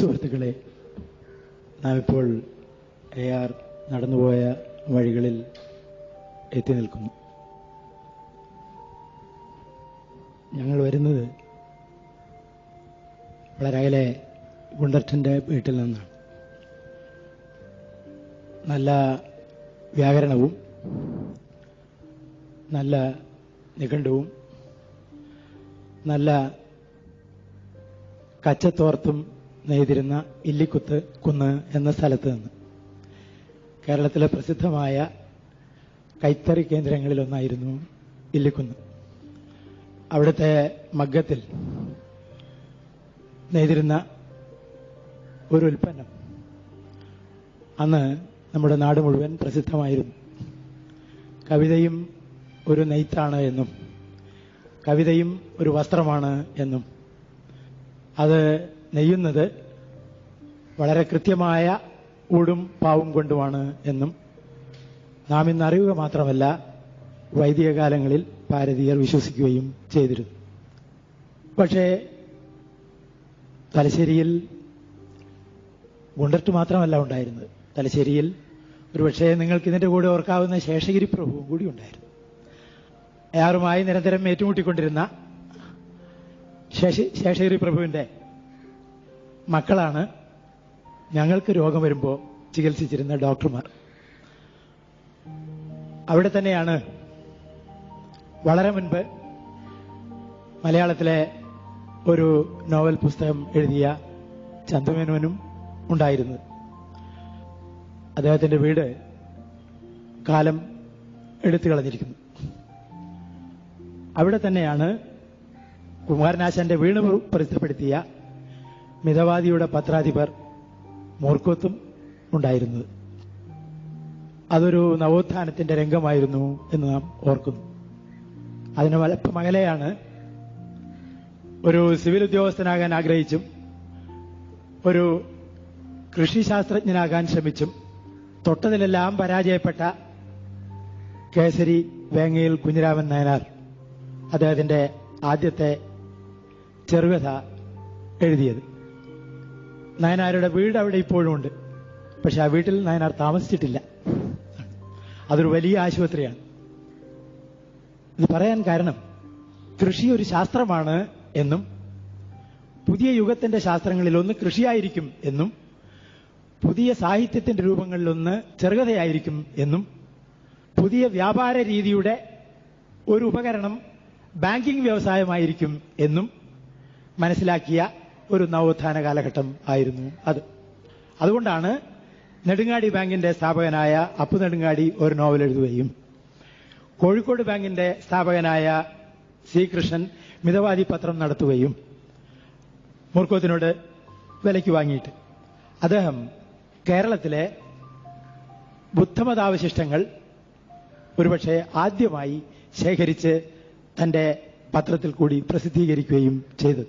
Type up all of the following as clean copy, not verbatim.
സുഹൃത്തുക്കളെ, നാം ഇപ്പോൾ AR നടന്നുപോയ വഴികളിൽ എത്തി നിൽക്കുന്നു. ഞങ്ങൾ വരുന്നത് വളരെ അകലെ ഗുണ്ടർട്ടൻ്റെ വീട്ടിൽ നിന്നാണ്. നല്ല വ്യാകരണവും നല്ല നിഘണ്ടുവും നല്ല കച്ചത്തോർത്തും നെയ്തിരുന്ന ഇല്ലിക്കുത്ത് കുന്ന് എന്ന സ്ഥലത്ത് നിന്ന് കേരളത്തിലെ പ്രസിദ്ധമായ കൈത്തറി കേന്ദ്രങ്ങളിലൊന്നായിരുന്നു ഇല്ലിക്കുന്ന്. അവിടുത്തെ മഗ്ഗത്തിൽ നെയ്തിരുന്ന ഒരു ഉൽപ്പന്നം അന്ന് നമ്മുടെ നാട് മുഴുവൻ പ്രസിദ്ധമായിരുന്നു. കവിതയും ഒരു നെയ്ത്താണ് എന്നും കവിതയും ഒരു വസ്ത്രമാണ് എന്നും അത് നെയ്യുന്നത് വളരെ കൃത്യമായ ഊടും പാവും കൊണ്ടുമാണ് എന്നും നാം ഇന്ന് അറിയുക മാത്രമല്ല, വൈദിക കാലങ്ങളിൽ ഭാരതീയർ വിശ്വസിക്കുകയും ചെയ്തിരുന്നു. പക്ഷേ തലശ്ശേരിയിൽ ഗുണ്ടർട്ട് മാത്രമല്ല ഉണ്ടായിരുന്നത്. തലശ്ശേരിയിൽ ഒരുപക്ഷെ നിങ്ങൾക്ക് ഇതിന്റെ കൂടെ ഓർക്കാവുന്ന ശേഷഗിരി പ്രഭുവും കൂടി ഉണ്ടായിരുന്നു. അയാളുമായി നിരന്തരം ഏറ്റുമുട്ടിക്കൊണ്ടിരുന്ന ശേഷഗിരി പ്രഭുവിന്റെ മക്കളാണ് ഞങ്ങൾക്ക് രോഗം വരുമ്പോൾ ചികിത്സിച്ചിരുന്ന ഡോക്ടർമാർ. അവിടെ തന്നെയാണ് വളരെ മുൻപ് മലയാളത്തിലെ ഒരു നോവൽ പുസ്തകം എഴുതിയ ചന്തുമേനോനും ഉണ്ടായിരുന്നത്. അദ്ദേഹത്തിന്റെ വീട് കാലം എടുത്തു കളഞ്ഞിരിക്കുന്നു. അവിടെ തന്നെയാണ് കുമാരനാശാന്റെ വീണ് പ്രസിദ്ധപ്പെടുത്തിയ മിതവാദിയുടെ പത്രാധിപർ മൂർക്കോത്തും ഉണ്ടായിരുന്നത്. അതൊരു നവോത്ഥാനത്തിന്റെ രംഗമായിരുന്നു എന്ന് നാം ഓർക്കുന്നു. അതിന് അല്പം അകലെയാണ് ഒരു സിവിൽ ഉദ്യോഗസ്ഥനാകാൻ ആഗ്രഹിച്ചും ഒരു കൃഷിശാസ്ത്രജ്ഞനാകാൻ ശ്രമിച്ചും തൊട്ടതിലെല്ലാം പരാജയപ്പെട്ട കേസരി വേങ്ങയിൽ കുഞ്ഞിരാമൻ നായനാർ അദ്ദേഹത്തിന്റെ ആദ്യത്തെ ചെറുകഥ എഴുതിയത്. നായനാരുടെ വീട് അവിടെ ഇപ്പോഴും ഉണ്ട്. പക്ഷെ ആ വീട്ടിൽ നായനാർ താമസിച്ചിട്ടില്ല. അതൊരു വലിയ ആശുപത്രിയാണ്. ഇത് പറയാൻ കാരണം കൃഷി ഒരു ശാസ്ത്രമാണ് എന്നും പുതിയ യുഗത്തിന്റെ ശാസ്ത്രങ്ങളിലൊന്ന് കൃഷിയായിരിക്കും എന്നും പുതിയ സാഹിത്യത്തിന്റെ രൂപങ്ങളിലൊന്ന് ചെറുകഥയായിരിക്കും എന്നും പുതിയ വ്യാപാര രീതിയുടെ ഒരു ഉപകരണം ബാങ്കിംഗ് വ്യവസായമായിരിക്കും എന്നും മനസ്സിലാക്കിയ ഒരു നവോത്ഥാന കാലഘട്ടം ആയിരുന്നു അത്. അതുകൊണ്ടാണ് നെടുങ്ങാടി ബാങ്കിന്റെ സ്ഥാപകനായ അപ്പു നെടുങ്ങാടി ഒരു നോവൽ എഴുതുകയും കോഴിക്കോട് ബാങ്കിന്റെ സ്ഥാപകനായ സി കൃഷ്ണൻ മിതവാദി പത്രം നടത്തുകയും മൂർക്കോത്തിനോട് വിലയ്ക്ക് വാങ്ങിയിട്ട് അദ്ദേഹം കേരളത്തിലെ ബുദ്ധമതാവശിഷ്ടങ്ങൾ ഒരുപക്ഷെ ആദ്യമായി ശേഖരിച്ച് തന്റെ പത്രത്തിൽ കൂടി പ്രസിദ്ധീകരിക്കുകയും ചെയ്തു.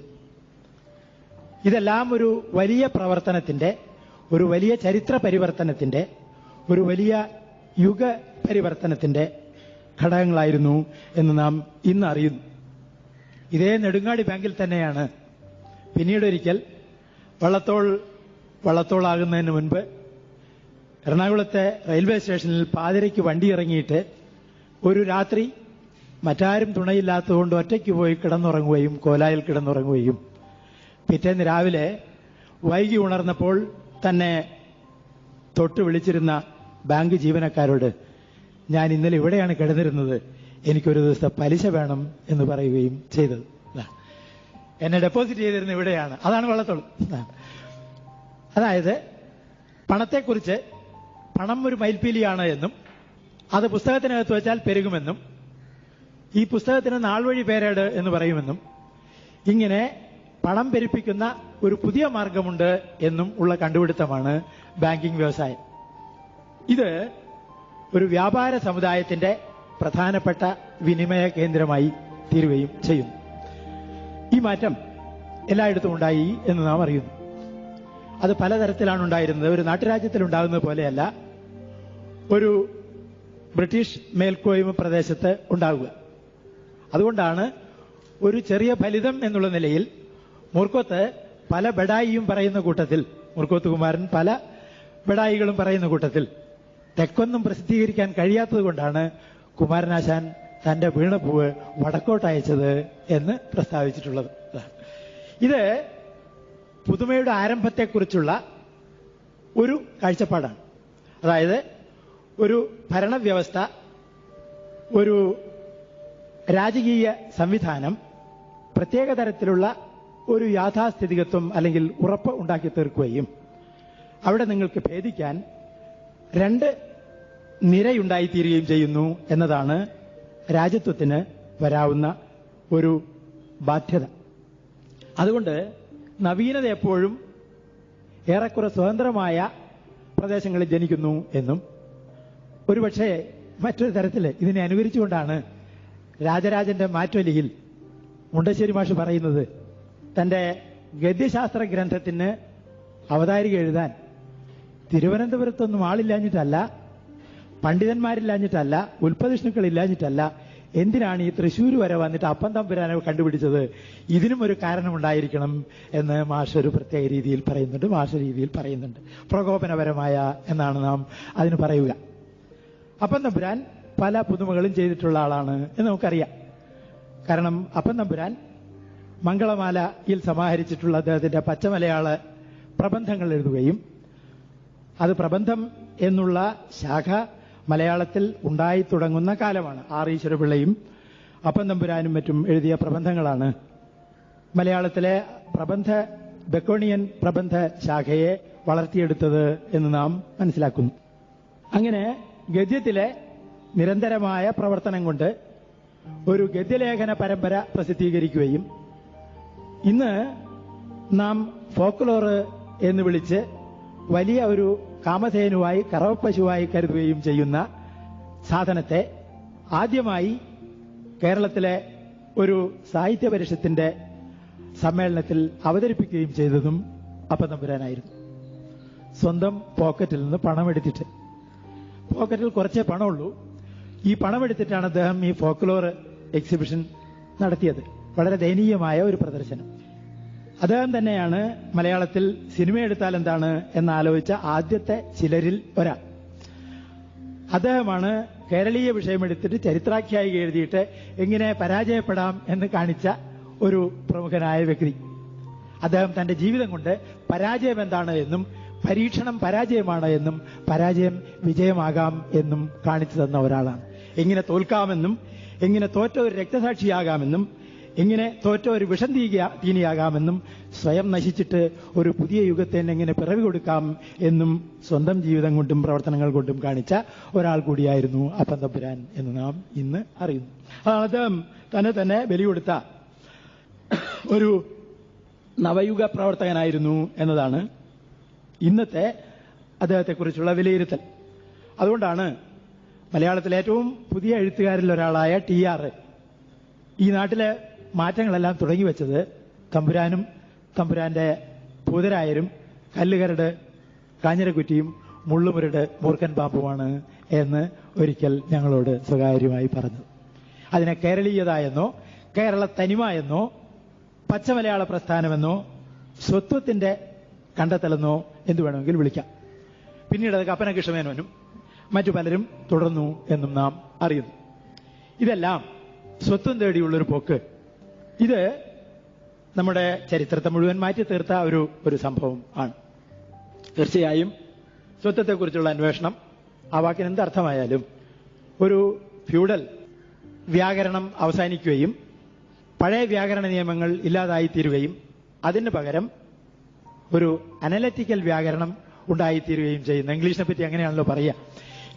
ഇതെല്ലാം ഒരു വലിയ പ്രവർത്തനത്തിന്റെ, ഒരു വലിയ ചരിത്ര പരിവർത്തനത്തിന്റെ, ഒരു വലിയ യുഗ പരിവർത്തനത്തിന്റെ ഘടകങ്ങളായിരുന്നു എന്ന് നാം ഇന്ന് അറിയുന്നു. ഇതേ നെടുങ്ങാടി ബാങ്കിൽ തന്നെയാണ് പിന്നീടൊരിക്കൽ വള്ളത്തോളാകുന്നതിന് മുൻപ് എറണാകുളത്തെ റെയിൽവേ സ്റ്റേഷനിൽ പാതിരയ്ക്ക് വണ്ടി ഇറങ്ങിയിട്ട് ഒരു രാത്രി മറ്റാരും തുണയില്ലാത്തതുകൊണ്ട് ഒറ്റയ്ക്ക് പോയി കിടന്നുറങ്ങുകയും കോലായിൽ കിടന്നുറങ്ങുകയും പിറ്റേന്ന് രാവിലെ വൈകി ഉണർന്നപ്പോൾ തന്നെ തൊട്ട് വിളിച്ചിരുന്ന ബാങ്ക് ജീവനക്കാരോട് ഞാൻ ഇന്നലെ ഇവിടെയാണ് കിടന്നിരുന്നത്, എനിക്കൊരു ദിവസത്തെ പലിശ വേണം എന്ന് പറയുകയും ചെയ്തത്. എന്നെ ഡെപ്പോസിറ്റ് ചെയ്തിരുന്ന ഇവിടെയാണ്. അതാണ് വള്ളത്തോൾ. അതായത് പണത്തെക്കുറിച്ച് പണം ഒരു മയിൽപ്പീലിയാണ് എന്നും അത് പുസ്തകത്തിനകത്ത് വെച്ചാൽ പെരുകുമെന്നും ഈ പുസ്തകത്തിന് നാൾവഴി പേരേട് എന്ന് പറയുമെന്നും ഇങ്ങനെ പണം പെരുപ്പിക്കുന്ന ഒരു പുതിയ മാർഗമുണ്ട് എന്നും ഉള്ള കണ്ടുപിടുത്തമാണ് ബാങ്കിംഗ് വ്യവസായം. ഇത് ഒരു വ്യാപാര സമുദായത്തിന്റെ പ്രധാനപ്പെട്ട വിനിമയ കേന്ദ്രമായി തീരുകയും ചെയ്യുന്നു. ഈ മാറ്റം എല്ലായിടത്തും ഉണ്ടായി എന്ന് നാം അറിയുന്നു. അത് പലതരത്തിലാണ് ഉണ്ടായിരുന്നത്. ഒരു നാട്ടുരാജ്യത്തിൽ ഉണ്ടാകുന്നത് പോലെയല്ല ഒരു ബ്രിട്ടീഷ് മേൽക്കോയ്മ പ്രദേശത്ത് ഉണ്ടാവുക. അതുകൊണ്ടാണ് ഒരു ചെറിയ ഫലിതം എന്നുള്ള നിലയിൽ മൂർക്കോത്ത് പല ബഡായിയും പറയുന്ന കൂട്ടത്തിൽ, മുർക്കോത്ത് കുമാരൻ പല ബഡായികളും പറയുന്ന കൂട്ടത്തിൽ തെക്കൊന്നും പ്രസിദ്ധീകരിക്കാൻ കഴിയാത്തത് കൊണ്ടാണ് കുമാരനാശാൻ തന്റെ വീണപ്പൂവ് വടക്കോട്ട് അയച്ചത് എന്ന് പ്രസ്താവിച്ചിട്ടുള്ളത്. ഇത് പുതുമയുടെ ആരംഭത്തെക്കുറിച്ചുള്ള ഒരു കാഴ്ചപ്പാടാണ്. അതായത് ഒരു ഭരണവ്യവസ്ഥ, ഒരു രാജകീയ സംവിധാനം പ്രത്യേക തരത്തിലുള്ള ഒരു യാഥാസ്ഥിതികത്വം അല്ലെങ്കിൽ ഉറപ്പ് ഉണ്ടാക്കി തീർക്കുകയും അവിടെ നിങ്ങൾക്ക് ഭേദിക്കാൻ രണ്ട് നിരയുണ്ടായിത്തീരുകയും ചെയ്യുന്നു എന്നതാണ് രാജ്യത്വത്തിന് വരാവുന്ന ഒരു ബാധ്യത. അതുകൊണ്ട് നവീനത എപ്പോഴും ഏറെക്കുറെ സ്വതന്ത്രമായ പ്രദേശങ്ങളിൽ ജനിക്കുന്നു എന്നും ഒരുപക്ഷെ മറ്റൊരു തരത്തിൽ ഇതിനെ അനുകരിച്ചുകൊണ്ടാണ് രാജരാജന്റെ മാറ്റൊലിയിൽ മുണ്ടശ്ശേരി മാഷ് പറയുന്നത് തന്റെ ഗദ്യശാസ്ത്ര ഗ്രന്ഥത്തിന് അവതാരിക എഴുതാൻ തിരുവനന്തപുരത്തൊന്നും ആളില്ലാഞ്ഞിട്ടല്ല, പണ്ഡിതന്മാരില്ലാഞ്ഞിട്ടല്ല, ഉൽപ്പതിഷ്ണുക്കളില്ലാഞ്ഞിട്ടല്ല, എന്തിനാണ് ഈ തൃശ്ശൂർ വരെ വന്നിട്ട് അപ്പം തമ്പുരാനെ കണ്ടുപിടിച്ചത്? ഇതിനും ഒരു കാരണമുണ്ടായിരിക്കണം എന്ന് മാഷ് ഒരു പ്രത്യേക രീതിയിൽ പറയുന്നുണ്ട്, മാഷ രീതിയിൽ പറയുന്നുണ്ട്. പ്രകോപനപരമായ എന്നാണ് നാം അതിന് പറയുക. അപ്പം തമ്പുരാൻ പല പുതുമകളും ചെയ്തിട്ടുള്ള ആളാണ് എന്ന് നമുക്കറിയാം. കാരണം അപ്പം തമ്പുരാൻ മംഗളമാലയിൽ സമാഹരിച്ചിട്ടുള്ള അദ്ദേഹത്തിന്റെ പച്ചമലയാള പ്രബന്ധങ്ങൾ എഴുതുകയും അത് പ്രബന്ധം എന്നുള്ള ശാഖ മലയാളത്തിൽ ഉണ്ടായി തുടങ്ങുന്ന കാലമാണ്. ആർ ഈശ്വരപിള്ളയും അപ്പം തമ്പുരാനും മറ്റും എഴുതിയ പ്രബന്ധങ്ങളാണ് മലയാളത്തിലെ ബെക്കോണിയൻ പ്രബന്ധ ശാഖയെ വളർത്തിയെടുത്തത് എന്ന് നാം മനസ്സിലാക്കുന്നു. അങ്ങനെ ഗദ്യത്തിലെ നിരന്തരമായ പ്രവർത്തനം കൊണ്ട് ഒരു ഗദ്യലേഖന പരമ്പര പ്രസിദ്ധീകരിക്കുകയും ഇന്ന് നാം ഫോക്ലോറ് എന്ന് വിളിച്ച് വലിയ ഒരു കാമധേനുവായി കറവപ്പശുവായി കരുതുകയും ചെയ്യുന്ന സാധനത്തെ ആദ്യമായി കേരളത്തിലെ ഒരു സാഹിത്യ പരിഷത്തിന്റെ സമ്മേളനത്തിൽ അവതരിപ്പിക്കുകയും ചെയ്തതും അപ്പം തമ്പുരാനായിരുന്നു. സ്വന്തം പോക്കറ്റിൽ നിന്ന് പണമെടുത്തിട്ട്, പോക്കറ്റിൽ കുറച്ചേ പണമുള്ളൂ, ഈ പണമെടുത്തിട്ടാണ് അദ്ദേഹം ഈ ഫോക്ലോർ എക്സിബിഷൻ നടത്തിയത്. വളരെ ദയനീയമായ ഒരു പ്രദർശനം. അദ്ദേഹം തന്നെയാണ് മലയാളത്തിൽ സിനിമ എടുത്താൽ എന്താണ് എന്നാലോചിച്ച ആദ്യത്തെ ചിലരിൽ ഒരാൾ. അദ്ദേഹമാണ് കേരളീയ വിഷയമെടുത്തിട്ട് ചരിത്രാഖ്യായിക എഴുതിയിട്ട് എങ്ങനെ പരാജയപ്പെടാം എന്ന് കാണിച്ച ഒരു പ്രമുഖനായ വ്യക്തി. അദ്ദേഹം തന്റെ ജീവിതം കൊണ്ട് പരാജയം എന്താണ് എന്നും പരീക്ഷണം പരാജയമാണ് എന്നും പരാജയം വിജയമാകാം എന്നും കാണിച്ചു തന്ന ഒരാളാണ്. എങ്ങനെ തോൽക്കാമെന്നും എങ്ങനെ തോറ്റ ഒരു രക്തസാക്ഷിയാകാമെന്നും എങ്ങനെ തോറ്റ ഒരു വിഷം തീനിയാകാമെന്നും സ്വയം നശിച്ചിട്ട് ഒരു പുതിയ യുഗത്തിന് എങ്ങനെ പിറവി കൊടുക്കാം എന്നും സ്വന്തം ജീവിതം കൊണ്ടും പ്രവർത്തനങ്ങൾ കൊണ്ടും കാണിച്ച ഒരാൾ കൂടിയായിരുന്നു അപ്പം തമ്പുരാൻ എന്ന് നാം ഇന്ന് അറിയുന്നു. അദ്ദേഹം തന്നെ ബലി കൊടുത്ത ഒരു നവയുഗ പ്രവർത്തകനായിരുന്നു എന്നതാണ് ഇന്നത്തെ അദ്ദേഹത്തെക്കുറിച്ചുള്ള വിലയിരുത്തൽ. അതുകൊണ്ടാണ് മലയാളത്തിലെ ഏറ്റവും പുതിയ എഴുത്തുകാരിൽ ഒരാളായ TR ഈ നാട്ടിലെ മാറ്റങ്ങളെല്ലാം തുടങ്ങി വെച്ചത് തമ്പുരാനും തമ്പുരാന്റെ പൂതരായരും കല്ലുകരട് കാഞ്ഞിരക്കുറ്റിയും മുള്ളുമുരട് മൂർഖൻ പാമ്പുമാണ് എന്ന് ഒരിക്കൽ ഞങ്ങളോട് സ്വകാര്യമായി പറഞ്ഞു. അതിനെ കേരളീയത എന്നോ കേരള തനിമ എന്നോ പച്ചമലയാള പ്രസ്ഥാനമെന്നോ സ്വത്വത്തിന്റെ കണ്ടെത്തലെന്നോ എന്തു വേണമെങ്കിൽ വിളിക്കാം. പിന്നീട് അത് കപ്പന കൃഷ്ണമേനോനും മറ്റു പലരും തുടർന്നു എന്നും നാം അറിയുന്നു. ഇതെല്ലാം സ്വത്വം തേടിയുള്ളൊരു പോക്ക്. ഇത് നമ്മുടെ ചരിത്രത്തെ മുഴുവൻ മാറ്റി തീർത്ത ഒരു സംഭവം ആണ്. തീർച്ചയായും സ്വത്വത്തെക്കുറിച്ചുള്ള അന്വേഷണം, ആ വാക്കിന് എന്തർത്ഥമായാലും, ഒരു ഫ്യൂഡൽ വ്യാകരണം അവസാനിക്കുകയും പഴയ വ്യാകരണ നിയമങ്ങൾ ഇല്ലാതായിത്തീരുകയും അതിന് പകരം ഒരു അനലറ്റിക്കൽ വ്യാകരണം ഉണ്ടായിത്തീരുകയും ചെയ്യുന്ന, ഇംഗ്ലീഷിനെ പറ്റി അങ്ങനെയാണല്ലോ പറയുക,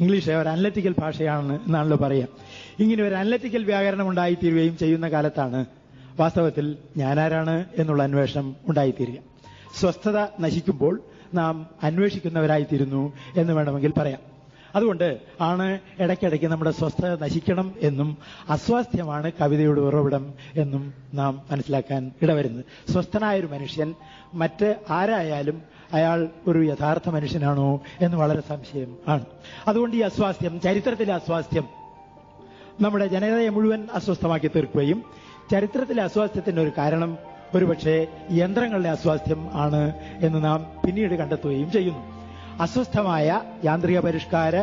ഇംഗ്ലീഷ് ഒരു അനലറ്റിക്കൽ ഭാഷയാണ് എന്നാണല്ലോ പറയുക. ഇങ്ങനെ ഒരു അനലറ്റിക്കൽ വ്യാകരണം ഉണ്ടായിത്തീരുകയും ചെയ്യുന്ന കാലത്താണ് വാസ്തവത്തിൽ ഞാനാരാണ് എന്നുള്ള അന്വേഷണം ഉണ്ടായിത്തീരുക. സ്വസ്ഥത നശിക്കുമ്പോൾ നാം അന്വേഷിക്കുന്നവരായിത്തീരുന്നു എന്ന് വേണമെങ്കിൽ പറയാം. അതുകൊണ്ട് ആണ് ഇടയ്ക്കിടയ്ക്ക് നമ്മുടെ സ്വസ്ഥത നശിക്കണം എന്നും അസ്വാസ്ഥ്യമാണ് കവിതയുടെ ഉറവിടം എന്നും നാം മനസ്സിലാക്കാൻ ഇടവരുന്നത്. സ്വസ്ഥനായൊരു മനുഷ്യൻ മറ്റ് ആരായാലും അയാൾ ഒരു യഥാർത്ഥ മനുഷ്യനാണോ എന്ന് വളരെ സംശയം ആണ്. അതുകൊണ്ട് ഈ അസ്വാസ്ഥ്യം, ചരിത്രത്തിലെ അസ്വാസ്ഥ്യം നമ്മുടെ ജനതയെ മുഴുവൻ അസ്വസ്ഥമാക്കി തീർക്കുകയും ചരിത്രത്തിലെ അസ്വാസ്ഥ്യത്തിന്റെ ഒരു കാരണം ഒരുപക്ഷെ യന്ത്രങ്ങളുടെ അസ്വാസ്ഥ്യം ആണ് എന്ന് നാം പിന്നീട് കണ്ടെത്തുകയും ചെയ്യുന്നു. അസ്വസ്ഥമായ യാന്ത്രിക പരിഷ്കാര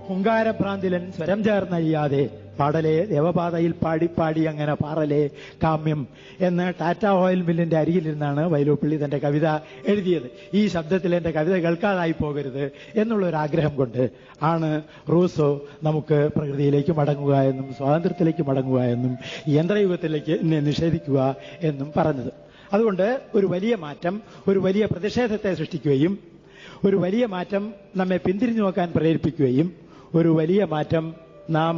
ഹുങ്കാരഭ്രാന്തിലൻ സ്വരം ചേർന്നഴിയാതെ പാടലേ ദേവപാതയിൽ പാടി അങ്ങനെ പാറലേ കാമ്യം എന്ന് ടാറ്റ ഓയിൽ മില്ലിന്റെ അരികിലിരുന്നാണ് വൈലോപ്പിള്ളി തന്റെ കവിത എഴുതിയത്. ഈ ശബ്ദത്തിൽ എന്റെ കവിത കേൾക്കാതായി പോകരുത് എന്നുള്ളൊരാഗ്രഹം കൊണ്ട് ആണ് റൂസോ നമുക്ക് പ്രകൃതിയിലേക്ക് മടങ്ങുക എന്നും സ്വാതന്ത്ര്യത്തിലേക്ക് മടങ്ങുക എന്നും യന്ത്രയുഗത്തിലേക്ക് നിഷേധിക്കുക എന്നും പറഞ്ഞത്. അതുകൊണ്ട് ഒരു വലിയ മാറ്റം, ഒരു വലിയ പ്രതിഷേധത്തെ സൃഷ്ടിക്കുകയും ഒരു വലിയ മാറ്റം നമ്മെ പിന്തിരിഞ്ഞു നോക്കാൻ പ്രേരിപ്പിക്കുകയും ഒരു വലിയ മാറ്റം നാം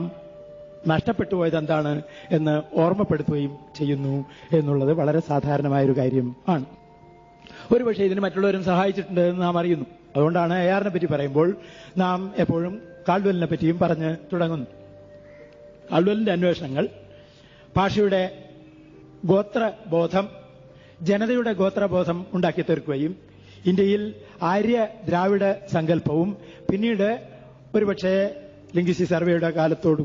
നഷ്ടപ്പെട്ടു പോയത് എന്താണ് എന്ന് ഓർമ്മപ്പെടുത്തുകയും ചെയ്യുന്നു എന്നുള്ളത് വളരെ സാധാരണമായൊരു കാര്യം ആണ്. ഒരുപക്ഷെ ഇതിന് മറ്റുള്ളവരും സഹായിച്ചിട്ടുണ്ട് എന്ന് നാം അറിയുന്നു. അതുകൊണ്ടാണ് എആറിനെ പറ്റി പറയുമ്പോൾ നാം എപ്പോഴും കാൾഡ്വെലിനെ പറ്റിയും പറഞ്ഞ് തുടങ്ങുന്നു. കാൾഡ്വെലിന്റെ അന്വേഷണങ്ങൾ ഭാഷയുടെ ഗോത്രബോധം, ജനതയുടെ ഗോത്രബോധം ഉണ്ടാക്കി തീർക്കുകയും ഇന്ത്യയിൽ ആര്യ ദ്രാവിഡ സങ്കല്പവും പിന്നീട് ഒരുപക്ഷെ ലിംഗ്വിസ്റ്റിക് സർവേയുടെ കാലത്തോട്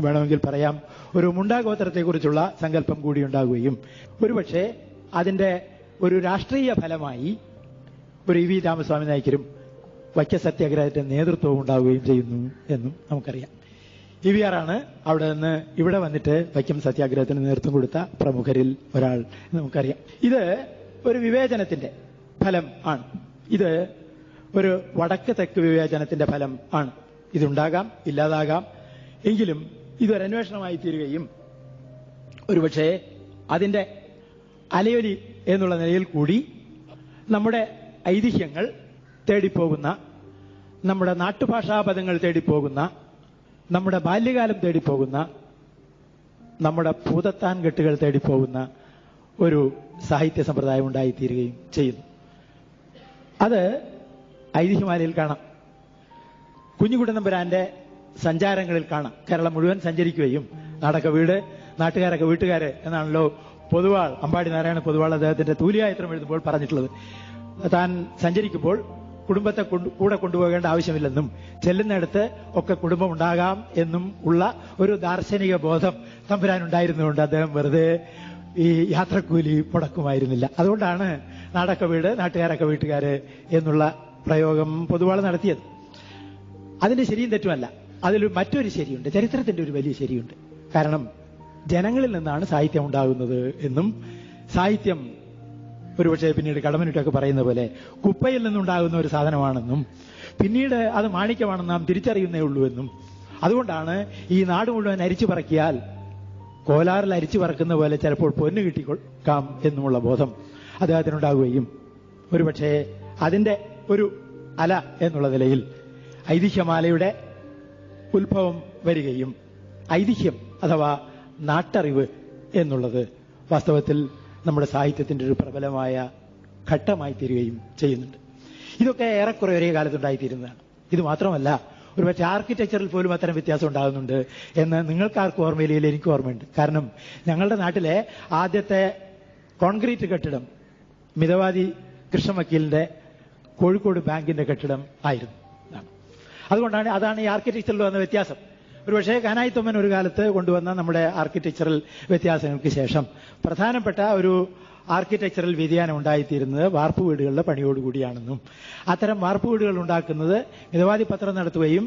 വേണമെങ്കിൽ പറയാം ഒരു മുണ്ടാ ഗോത്രത്തെക്കുറിച്ചുള്ള സങ്കല്പം കൂടി ഉണ്ടാകുകയും ഒരുപക്ഷെ അതിന്റെ ഒരു രാഷ്ട്രീയ ഫലമായി ഒരു ഇ വി രാമസ്വാമി നായ്ക്കരും വൈക്കം സത്യാഗ്രഹത്തിന്റെ നേതൃത്വവും ഉണ്ടാവുകയും ചെയ്യുന്നു എന്നും നമുക്കറിയാം. ഇ വി ആറാണ് അവിടെ നിന്ന് ഇവിടെ വന്നിട്ട് വൈക്കം സത്യാഗ്രഹത്തിന് നേതൃത്വം കൊടുത്ത പ്രമുഖരിൽ ഒരാൾ എന്ന് നമുക്കറിയാം. ഇത് ഒരു വിവേചനത്തിന്റെ ഫലം ആണ്. ഇത് ഒരു വടക്ക് തെക്ക് വിവേചനത്തിന്റെ ഫലം ആണ്. ഇതുണ്ടാകാം, ഇല്ലാതാകാം. എങ്കിലും ഇതൊരു അന്വേഷണമായി തീരുകയും ഒരുപക്ഷെ അതിന്റെ അലയൊലി എന്നുള്ള നിലയിൽ കൂടി നമ്മുടെ ഐതിഹ്യങ്ങൾ തേടിപ്പോകുന്ന, നമ്മുടെ നാട്ടുഭാഷാ പദങ്ങൾ തേടിപ്പോകുന്ന, നമ്മുടെ ബാല്യകാലം തേടിപ്പോകുന്ന, നമ്മുടെ ഭൂതത്താൻ കെട്ടുകൾ തേടിപ്പോകുന്ന ഒരു സാഹിത്യ സമ്പ്രദായം ഉണ്ടായിത്തീരുകയും ചെയ്യുന്നു. അത് ഐതിഹ്യമാലയിൽ കാണാം, കുഞ്ഞുകുട്ടൻ തമ്പുരാന്റെ സഞ്ചാരങ്ങളിൽ കാണാം. കേരളം മുഴുവൻ സഞ്ചരിക്കുകയും നാടൊക്കെ വീട്, നാട്ടുകാരൊക്കെ വീട്ടുകാര് എന്നാണല്ലോ പൊതുവാൾ, അമ്പാടി നാരായണ പൊതുവാൾ അദ്ദേഹത്തിന്റെ തൂലികായത്രം എഴുതുമ്പോൾ പറഞ്ഞിട്ടുള്ളത്. താൻ സഞ്ചരിക്കുമ്പോൾ കുടുംബത്തെ കൂടെ കൊണ്ടുപോകേണ്ട ആവശ്യമില്ലെന്നും ചെല്ലുന്നിടത്ത് ഒക്കെ കുടുംബം ഉണ്ടാകാം എന്നും ഉള്ള ഒരു ദാർശനിക ബോധം തമ്പുരാൻ ഉണ്ടായിരുന്നുകൊണ്ട് അദ്ദേഹം വെറുതെ ഈ യാത്രക്കൂലി മുടക്കുമായിരുന്നില്ല. അതുകൊണ്ടാണ് നാടൊക്കെ വീട്, നാട്ടുകാരൊക്കെ വീട്ടുകാര് എന്നുള്ള പ്രയോഗം പൊതുവാൾ നടത്തിയത്. അതിന്റെ ശരിയും തെറ്റുമല്ല. അതിൽ മറ്റൊരു ശരിയുണ്ട്, ചരിത്രത്തിന്റെ ഒരു വലിയ ശരിയുണ്ട്. കാരണം ജനങ്ങളിൽ നിന്നാണ് സാഹിത്യം ഉണ്ടാകുന്നത് എന്നും സാഹിത്യം ഒരുപക്ഷെ പിന്നീട് കടമനിട്ടൊക്കെ പറയുന്ന പോലെ കുപ്പയിൽ നിന്നുണ്ടാകുന്ന ഒരു സാധനമാണെന്നും പിന്നീട് അത് മാണിക്യമാണെന്ന് നാം തിരിച്ചറിയുന്നേ ഉള്ളൂ എന്നും അതുകൊണ്ടാണ് ഈ നാട് മുഴുവൻ അരിച്ചു പറക്കിയാൽ കോലാറിൽ അരിച്ചു പറക്കുന്ന പോലെ ചിലപ്പോൾ പൊന്ന് കിട്ടിക്കാം എന്നുമുള്ള ബോധം അദ്ദേഹത്തിനുണ്ടാകുകയും ഒരുപക്ഷെ അതിന്റെ ഒരു അല എന്നുള്ള നിലയിൽ ഐതിഹ്യമാലയുടെ ഉത്ഭവം വരികയും ഐതിഹ്യം അഥവാ നാട്ടറിവ് എന്നുള്ളത് വാസ്തവത്തിൽ നമ്മുടെ സാഹിത്യത്തിന്റെ ഒരു പ്രബലമായ ഘട്ടമായി തീരുകയും ചെയ്യുന്നുണ്ട്. ഇതൊക്കെ ഏറെക്കുറെ ഒരേ കാലത്തുണ്ടായിത്തീരുന്നതാണ്. ഇത് മാത്രമല്ല, ഒരുപക്ഷെ ആർക്കിടെക്ചറിൽ പോലും അത്തരം വ്യത്യാസം ഉണ്ടാകുന്നുണ്ട് എന്ന് നിങ്ങൾക്കാർക്കും ഓർമ്മയില്ലെങ്കിൽ എനിക്ക് ഓർമ്മയുണ്ട്. കാരണം ഞങ്ങളുടെ നാട്ടിലെ ആദ്യത്തെ കോൺക്രീറ്റ് കെട്ടിടം മിതവാദി കൃഷ്ണവക്കീലിന്റെ കോഴിക്കോട് ബാങ്കിന്റെ കെട്ടിടം ആയിരുന്നു. അതുകൊണ്ടാണ് അതാണ് ഈ ആർക്കിടെക്ചറിൽ വന്ന വ്യത്യാസം. ഒരുപക്ഷെ കാനായി തൊമ്മൻ ഒരു കാലത്ത് കൊണ്ടുവന്ന നമ്മുടെ ആർക്കിടെക്ചറൽ വ്യത്യാസങ്ങൾക്ക് ശേഷം പ്രധാനപ്പെട്ട ഒരു ആർക്കിടെക്ചറൽ വ്യതിയാനം ഉണ്ടായിത്തീരുന്നത് വാർപ്പ് വീടുകളുടെ പണിയോടുകൂടിയാണെന്നും അത്തരം വാർപ്പ് വീടുകൾ ഉണ്ടാക്കുന്നത് മിതവാദി പത്രം നടത്തുകയും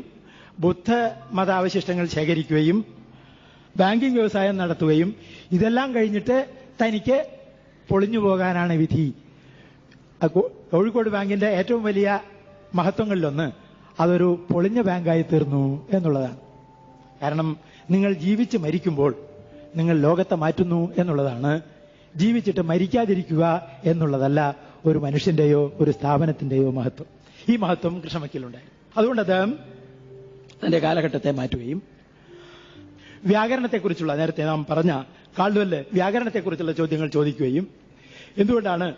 ബുദ്ധ മതാവശിഷ്ടങ്ങൾ ശേഖരിക്കുകയും ബാങ്കിംഗ് വ്യവസായം നടത്തുകയും ഇതെല്ലാം കഴിഞ്ഞിട്ട് തനിക്ക് പൊളിഞ്ഞു പോകാനാണ് വിധി. കോഴിക്കോട് ബാങ്കിന്റെ ഏറ്റവും വലിയ മഹത്വങ്ങളിലൊന്ന് അതൊരു പൊളിഞ്ഞ ബാങ്കായി തീർന്നു എന്നുള്ളതാണ്. കാരണം നിങ്ങൾ ജീവിച്ച് മരിക്കുമ്പോൾ നിങ്ങൾ ലോകത്തെ മാറ്റുന്നു എന്നുള്ളതാണ്. ജീവിച്ചിട്ട് മരിക്കാതിരിക്കുക എന്നുള്ളതല്ല ഒരു മനുഷ്യന്റെയോ ഒരു സ്ഥാപനത്തിന്റെയോ മഹത്വം. ഈ മഹത്വം കൃഷ്ണവക്കീലുണ്ടായി. അതുകൊണ്ട് അദ്ദേഹം തന്റെ കാലഘട്ടത്തെ മാറ്റുകയും വ്യാകരണത്തെക്കുറിച്ചുള്ള, നേരത്തെ നാം പറഞ്ഞ കാൾഡ്വെല് വ്യാകരണത്തെക്കുറിച്ചുള്ള ചോദ്യങ്ങൾ ചോദിക്കുകയും എന്തുകൊണ്ടാണ്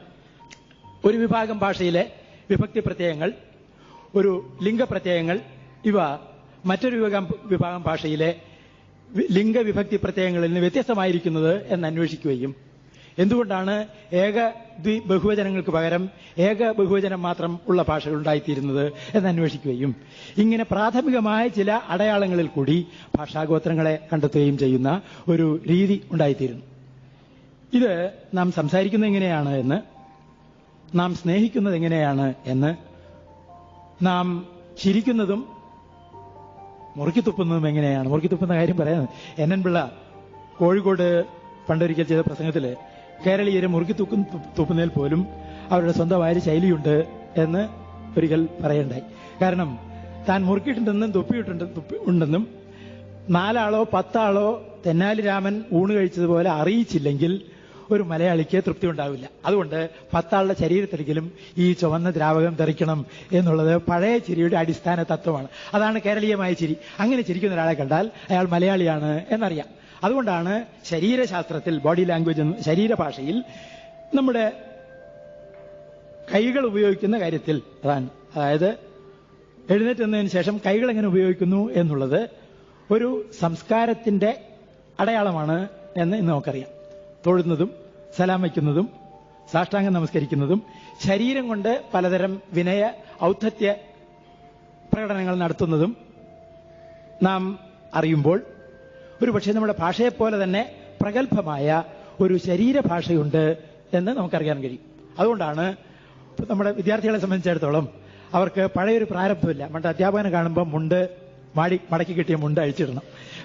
ഒരു വിഭാഗം ഭാഷയിലെ വിഭക്തി പ്രത്യയങ്ങൾ, ഒരു ലിംഗപ്രത്യയങ്ങൾ ഇവ മറ്റൊരു വിഭാഗം ഭാഷയിലെ ലിംഗവിഭക്തി പ്രത്യയങ്ങളിൽ നിന്ന് വ്യത്യസ്തമായിരിക്കുന്നത് എന്ന് അന്വേഷിക്കുകയും എന്തുകൊണ്ടാണ് ഏക ബഹുവചനങ്ങൾക്ക് പകരം ഏക ബഹുവചനം മാത്രം ഉള്ള ഭാഷകൾ ഉണ്ടായിത്തീരുന്നത് എന്ന് അന്വേഷിക്കുകയും ഇങ്ങനെ പ്രാഥമികമായ ചില അടയാളങ്ങളിൽ കൂടി ഭാഷാഗോത്രങ്ങളെ കണ്ടെത്തുകയും ചെയ്യുന്ന ഒരു രീതി ഉണ്ടായിത്തീരുന്നു. ഇത് നാം സംസാരിക്കുന്നത് എങ്ങനെയാണ് എന്ന്, നാം സ്നേഹിക്കുന്നത് എങ്ങനെയാണ് എന്ന്, നാം ചിരിക്കുന്നതും മുറുക്കിത്തുപ്പുന്നതും എങ്ങനെയാണ്. മുറുക്കിത്തുപ്പുന്ന കാര്യം പറയുന്നത് NN പിള്ള കോഴിക്കോട് പണ്ടൊരിക്കൽ ചെയ്ത പ്രസംഗത്തിൽ കേരളീയരെ തുപ്പുന്നതിൽ പോലും അവരുടെ സ്വന്തമായ ശൈലിയുണ്ട് എന്ന് ഒരിക്കൽ പറയണ്ടായി. കാരണം താൻ മുറുക്കിയിട്ടുണ്ടെന്നും തുപ്പിയിട്ടുണ്ടെന്നും 4 ആളോ 10 ആളോ തെന്നാലി രാമൻ ഊണ് കഴിച്ചതുപോലെ അറിയിച്ചില്ലെങ്കിൽ ഒരു മലയാളിക്ക് തൃപ്തി ഉണ്ടാവില്ല. അതുകൊണ്ട് 10 ആളുടെ ശരീരത്തിലെങ്കിലും ഈ ചുവന്ന ദ്രാവകം തെറിക്കണം എന്നുള്ളത് പഴയ ചിരിയുടെ അടിസ്ഥാന തത്വമാണ്. അതാണ് കേരളീയമായ ചിരി. അങ്ങനെ ചിരിക്കുന്ന ഒരാളെ കണ്ടാൽ അയാൾ മലയാളിയാണ് എന്നറിയാം. അതുകൊണ്ടാണ് ശരീരശാസ്ത്രത്തിൽ, ബോഡി ലാംഗ്വേജ്, ശരീരഭാഷയിൽ നമ്മുടെ കൈകൾ ഉപയോഗിക്കുന്ന കാര്യത്തിൽ അതാണ്, അതായത് എഴുന്നേറ്റ് വന്നതിന് ശേഷം കൈകൾ എങ്ങനെ ഉപയോഗിക്കുന്നു എന്നുള്ളത് ഒരു സംസ്കാരത്തിന്റെ അടയാളമാണ് എന്ന് ഇന്ന് നമുക്കറിയാം. തൊഴുന്നതും സലാം വയ്ക്കുന്നതും സാഷ്ടാംഗം നമസ്കരിക്കുന്നതും ശരീരം കൊണ്ട് പലതരം വിനയ ഔദ്ധത്യ പ്രകടനങ്ങൾ നടത്തുന്നതും നാം അറിയുമ്പോൾ ഒരുപക്ഷെ നമ്മുടെ ഭാഷയെപ്പോലെ തന്നെ പ്രഗത്ഭമായ ഒരു ശരീരഭാഷയുണ്ട് എന്ന് നമുക്കറിയാൻ കഴിയും. അതുകൊണ്ടാണ് നമ്മുടെ വിദ്യാർത്ഥികളെ സംബന്ധിച്ചിടത്തോളം അവർക്ക് പഴയൊരു പ്രാരബ്ധമില്ല. പണ്ട് അധ്യാപകനെ കാണുമ്പോൾ മുണ്ട് മടക്കി കിട്ടിയ മുണ്ട് അഴിച്ചിടണം.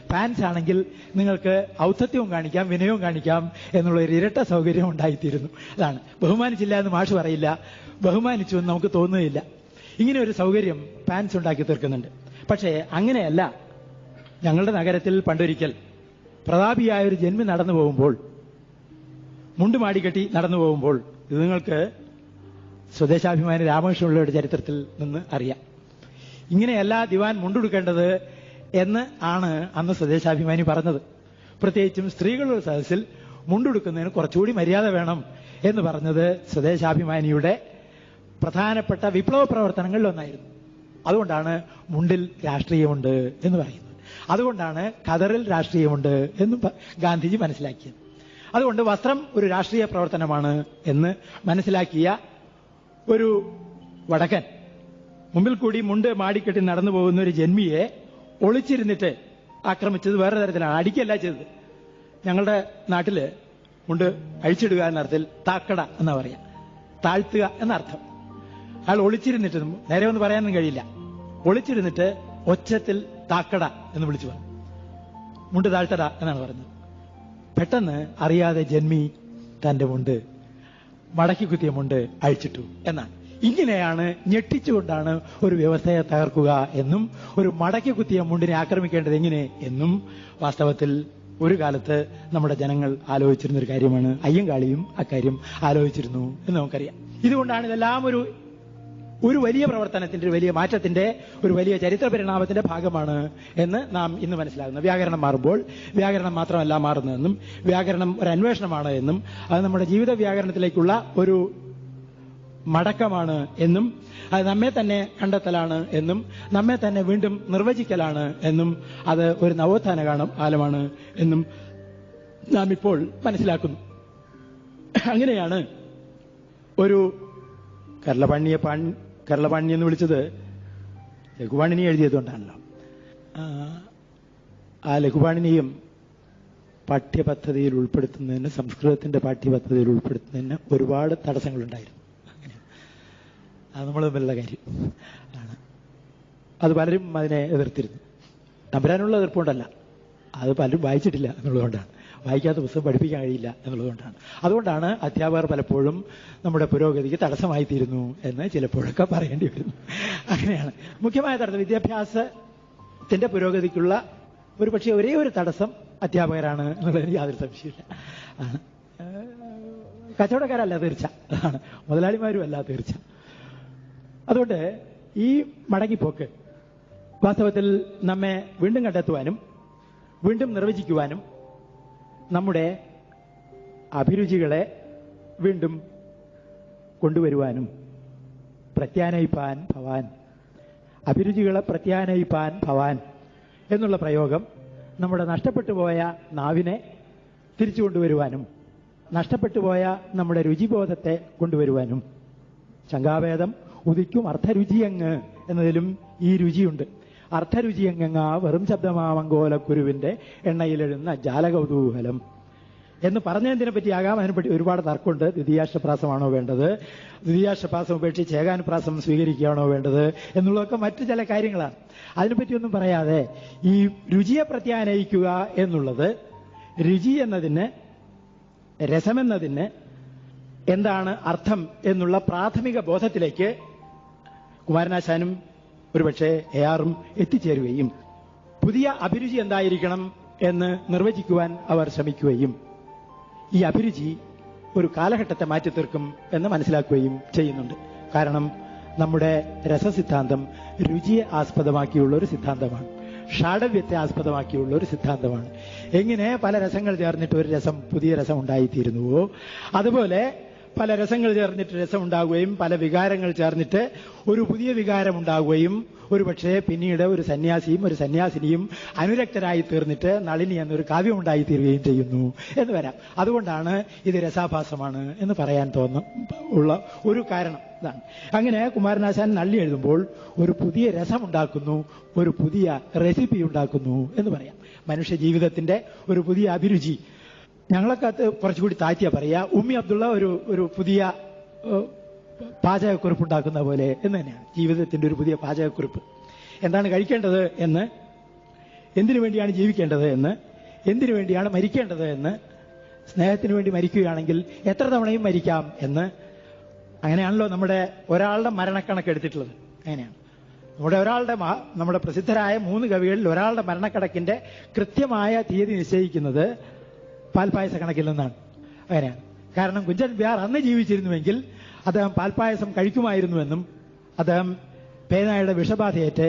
പാൻസ് ആണെങ്കിൽ നിങ്ങൾക്ക് ഔദ്ധത്യവും കാണിക്കാം വിനയവും കാണിക്കാം എന്നുള്ള ഒരു ഇരട്ട സൗകര്യം ഉണ്ടായിത്തീരുന്നു. അതാണ് ബഹുമാനിച്ചില്ല എന്ന് മാഷ് പറയില്ല, ബഹുമാനിച്ചു എന്ന് നമുക്ക് തോന്നുകയില്ല. ഇങ്ങനെ ഒരു സൗകര്യം പാൻസ് ഉണ്ടാക്കി തീർക്കുന്നുണ്ട്. പക്ഷേ അങ്ങനെയല്ല. ഞങ്ങളുടെ നഗരത്തിൽ പണ്ടൊരിക്കൽ പ്രതാപിയായ ഒരു ജന്മി നടന്നു പോകുമ്പോൾ, മുണ്ട് മാടിക്കെട്ടി നടന്നു പോകുമ്പോൾ, ഇത് നിങ്ങൾക്ക് സ്വദേശാഭിമാനി രാമകൃഷ്ണപിള്ളയുടെ ചരിത്രത്തിൽ നിന്ന് അറിയാം. ഇങ്ങനെയല്ല ദിവാൻ മുണ്ടുടുക്കേണ്ടത് എന്ന് ആണ് അന്ന് സ്വദേശാഭിമാനി പറഞ്ഞത്. പ്രത്യേകിച്ചും സ്ത്രീകളുടെ സദസ്സിൽ മുണ്ടുടുക്കുന്നതിന് കുറച്ചുകൂടി മര്യാദ വേണം എന്ന് പറഞ്ഞത് സ്വദേശാഭിമാനിയുടെ പ്രധാനപ്പെട്ട വിപ്ലവ പ്രവർത്തനങ്ങളിൽ ഒന്നായിരുന്നു. അതുകൊണ്ടാണ് മുണ്ടിൽ രാഷ്ട്രീയമുണ്ട് എന്ന് പറയുന്നത്. അതുകൊണ്ടാണ് ഖദറിൽ രാഷ്ട്രീയമുണ്ട് എന്നും ഗാന്ധിജി മനസ്സിലാക്കിയത്. അതുകൊണ്ട് വസ്ത്രം ഒരു രാഷ്ട്രീയ പ്രവർത്തനമാണ് എന്ന് മനസ്സിലാക്കിയ ഒരു വടക്കൻ മുമ്പിൽ കൂടി മുണ്ട് മാടിക്കെട്ടി നടന്നു പോകുന്ന ഒരു ജന്മിയെ ഒളിച്ചിരുന്നിട്ട് ആക്രമിച്ചത് വേറെ തരത്തിലാണ്. അടിക്കല്ല ചെയ്തത്. ഞങ്ങളുടെ നാട്ടില് മുണ്ട് അഴിച്ചിടുക എന്നർത്ഥത്തിൽ താക്കട എന്നാ പറയാ, താഴ്ത്തുക എന്നർത്ഥം. അയാൾ ഒളിച്ചിരുന്നിട്ട്, നേരെ ഒന്നും പറയാനൊന്നും കഴിയില്ല, ഒളിച്ചിരുന്നിട്ട് ഒച്ചത്തിൽ താക്കട എന്ന് വിളിച്ചു പറഞ്ഞു. മുണ്ട് താഴ്ത്തട എന്നാണ് പറഞ്ഞത്. പെട്ടെന്ന് അറിയാതെ ജന്മി തന്റെ മുണ്ട് മടക്കി കുത്തിയ മുണ്ട് അഴിച്ചിട്ടു എന്നാണ്. ഇങ്ങനെയാണ്, ഞെട്ടിച്ചുകൊണ്ടാണ് ഒരു വ്യവസ്ഥയെ തകർക്കുക എന്നും ഒരു മടക്കി കുത്തിയ മുണ്ടിനെ ആക്രമിക്കേണ്ടത് എങ്ങനെ എന്നും വാസ്തവത്തിൽ ഒരു കാലത്ത് നമ്മുടെ ജനങ്ങൾ ആലോചിച്ചിരുന്ന ഒരു കാര്യമാണ്. അയ്യങ്കാളിയും അക്കാര്യം ആലോചിച്ചിരുന്നു എന്ന് നമുക്കറിയാം. ഇതുകൊണ്ടാണ് ഇതെല്ലാം ഒരു വലിയ പ്രവർത്തനത്തിന്റെ, ഒരു വലിയ മാറ്റത്തിന്റെ, ഒരു വലിയ ചരിത്ര പരിണാമത്തിന്റെ ഭാഗമാണ് എന്ന് നാം ഇന്ന് മനസ്സിലാകുന്നത്. വ്യാകരണം മാറുമ്പോൾ വ്യാകരണം മാത്രമല്ല മാറുന്നതെന്നും വ്യാകരണം ഒരു അന്വേഷണമാണ് എന്നും അത് നമ്മുടെ ജീവിത വ്യാകരണത്തിലേക്കുള്ള ഒരു മടക്കമാണ് എന്നും അത് നമ്മെ തന്നെ കണ്ടെത്തലാണ് എന്നും നമ്മെ തന്നെ വീണ്ടും നിർവചിക്കലാണ് എന്നും അത് ഒരു നവോത്ഥാന കാലമാണ് എന്നും നാം ഇപ്പോൾ മനസ്സിലാക്കുന്നു. അങ്ങനെയാണ് ഒരു കരളപാണി എന്ന് വിളിച്ചത് ലഘുപാണിനി എഴുതിയതുകൊണ്ടാണല്ലോ. ആ ലഘുപാണിനിയും പാഠ്യപദ്ധതിയിൽ ഉൾപ്പെടുത്തുന്നതിന്, സംസ്കൃതത്തിന്റെ പാഠ്യപദ്ധതിയിൽ ഉൾപ്പെടുത്തുന്നതിന് ഒരുപാട് തടസ്സങ്ങളുണ്ടായിരുന്നു. അത് നമ്മൾ തമ്മിലുള്ള കാര്യം ആണ്. അത് പലരും അതിനെ എതിർത്തിരുന്നു. തമ്പുരാനുള്ള എതിർപ്പുകൊണ്ടല്ല, അത് പലരും വായിച്ചിട്ടില്ല എന്നുള്ളതുകൊണ്ടാണ്, വായിക്കാത്ത പുസ്തകം പഠിപ്പിക്കാൻ കഴിയില്ല എന്നുള്ളതുകൊണ്ടാണ്. അതുകൊണ്ടാണ് അധ്യാപകർ പലപ്പോഴും നമ്മുടെ പുരോഗതിക്ക് തടസ്സമായി തീരുന്നു എന്ന് ചിലപ്പോഴൊക്കെ പറയേണ്ടി വരുന്നു. അങ്ങനെയാണ് മുഖ്യമായ തടസ്സം. വിദ്യാഭ്യാസത്തിന്റെ പുരോഗതിക്കുള്ള ഒരു പക്ഷേ ഒരേ ഒരു തടസ്സം അധ്യാപകരാണ് എന്നുള്ളതിന് യാതൊരു സംശയമില്ല. ആണ് കച്ചവടക്കാരല്ല തീർച്ച, അതാണ് മുതലാളിമാരും അല്ല തീർച്ച. അതുകൊണ്ട് ഈ മടങ്ങിപ്പോക്ക് വാസ്തവത്തിൽ നമ്മെ വീണ്ടും കണ്ടെത്തുവാനും വീണ്ടും നിർവചിക്കുവാനും നമ്മുടെ അഭിരുചികളെ വീണ്ടും കൊണ്ടുവരുവാനും, പ്രത്യാനയിപ്പാൻ ഭവാൻ, അഭിരുചികളെ പ്രത്യാനയിപ്പാൻ ഭവാൻ എന്നുള്ള പ്രയോഗം നമ്മുടെ നഷ്ടപ്പെട്ടു പോയ നാവിനെ തിരിച്ചു കൊണ്ടുവരുവാനും നഷ്ടപ്പെട്ടുപോയ നമ്മുടെ രുചിബോധത്തെ കൊണ്ടുവരുവാനും, ശങ്കാഭേദം ഉദിക്കും അർത്ഥരുചിയങ്ങ് എന്നതിലും ഈ രുചിയുണ്ട്. അർത്ഥരുചിയങ്ങ വെറും ശബ്ദമാമങ്കോലക്കുരുവിന്റെ എണ്ണയിലെഴുന്ന ജാലകൗതൂഹലം എന്ന് പറഞ്ഞതിനെ പറ്റിയാകാം, അതിനെപ്പറ്റി ഒരുപാട് തർക്കമുണ്ട്. ദ്വിതീയാഷ്ടപ്രാസമാണോ വേണ്ടത്, ദ്വിതീയാഷ്ടപ്രാസം ഉപേക്ഷിച്ച് ഏകാനുപ്രാസം സ്വീകരിക്കുകയാണോ വേണ്ടത് എന്നുള്ളതൊക്കെ മറ്റു ചില കാര്യങ്ങളാണ്. അതിനെപ്പറ്റിയൊന്നും പറയാതെ ഈ രുചിയെ പ്രത്യാനയിക്കുക എന്നുള്ളത്, രുചി എന്നതിന്, രസമെന്നതിന് എന്താണ് അർത്ഥം എന്നുള്ള പ്രാഥമിക ബോധത്തിലേക്ക് കുമാരനാശാനും ഒരുപക്ഷെ എആറും എത്തിച്ചേരുകയും പുതിയ അഭിരുചി എന്തായിരിക്കണം എന്ന് നിർവചിക്കുവാൻ അവർ ശ്രമിക്കുകയും ഈ അഭിരുചി ഒരു കാലഘട്ടത്തെ മാറ്റി തീർക്കും എന്ന് മനസ്സിലാക്കുകയും ചെയ്യുന്നുണ്ട്. കാരണം നമ്മുടെ രസസിദ്ധാന്തം രുചിയെ ആസ്പദമാക്കിയുള്ള ഒരു സിദ്ധാന്തമാണ്, ഷാഡവ്യത്തെ ആസ്പദമാക്കിയുള്ള ഒരു സിദ്ധാന്തമാണ്. എങ്ങനെ പല രസങ്ങൾ ചേർന്നിട്ട് ഒരു രസം, പുതിയ രസം ഉണ്ടായിത്തീരുന്നുവോ, അതുപോലെ പല രസങ്ങൾ ചേർന്നിട്ട് രസം ഉണ്ടാകുകയും പല വികാരങ്ങൾ ചേർന്നിട്ട് ഒരു പുതിയ വികാരം ഉണ്ടാകുകയും ഒരുപക്ഷെ പിന്നീട് ഒരു സന്യാസിയും ഒരു സന്യാസിനിയും അനുരക്തരായി തീർന്നിട്ട് നളിനി എന്നൊരു കാവ്യം ഉണ്ടായിത്തീരുകയും ചെയ്യുന്നു എന്ന് വരാം. അതുകൊണ്ടാണ് ഇത് രസാഭാസമാണ് എന്ന് പറയാൻ ഉള്ള ഒരു കാരണം ഇതാണ്. അങ്ങനെ കുമാരനാശാൻ നള്ളി എഴുതുമ്പോൾ ഒരു പുതിയ രസമുണ്ടാക്കുന്നു, ഒരു പുതിയ റെസിപ്പി ഉണ്ടാക്കുന്നു എന്ന് പറയാം. മനുഷ്യ ജീവിതത്തിന്റെ ഒരു പുതിയ അഭിരുചി. ഞങ്ങളൊക്കെ കുറച്ചുകൂടി താഴ്ത്തിയാ പറയാ, ഉമ്മി അബ്ദുള്ള ഒരു പുതിയ പാചകക്കുറിപ്പ് ഉണ്ടാക്കുന്ന പോലെ എന്ന് തന്നെയാണ് ജീവിതത്തിന്റെ ഒരു പുതിയ പാചകക്കുറിപ്പ്. എന്താണ് കഴിക്കേണ്ടത് എന്ന്, എന്തിനു വേണ്ടിയാണ് ജീവിക്കേണ്ടത് എന്ന്, എന്തിനു വേണ്ടിയാണ് മരിക്കേണ്ടത് എന്ന്, സ്നേഹത്തിന് വേണ്ടി മരിക്കുകയാണെങ്കിൽ എത്ര തവണയും മരിക്കാം എന്ന്, അങ്ങനെയാണല്ലോ ഒരാളുടെ മരണക്കണക്ക് എടുത്തിട്ടുള്ളത്. അങ്ങനെയാണ് നമ്മുടെ പ്രസിദ്ധരായ 3 കവികളിൽ ഒരാളുടെ മരണക്കണക്കിന്റെ കൃത്യമായ തീയതി നിശ്ചയിക്കുന്നത് പാൽപ്പായസ കണക്കിൽ നിന്നാണ്. അങ്ങനെയാണ്. കാരണം കുഞ്ചൻ നമ്പ്യാർ അന്ന് ജീവിച്ചിരുന്നുവെങ്കിൽ അദ്ദേഹം പാൽപ്പായസം കഴിക്കുമായിരുന്നുവെന്നും അദ്ദേഹം പേനായുടെ വിഷബാധയേറ്റ്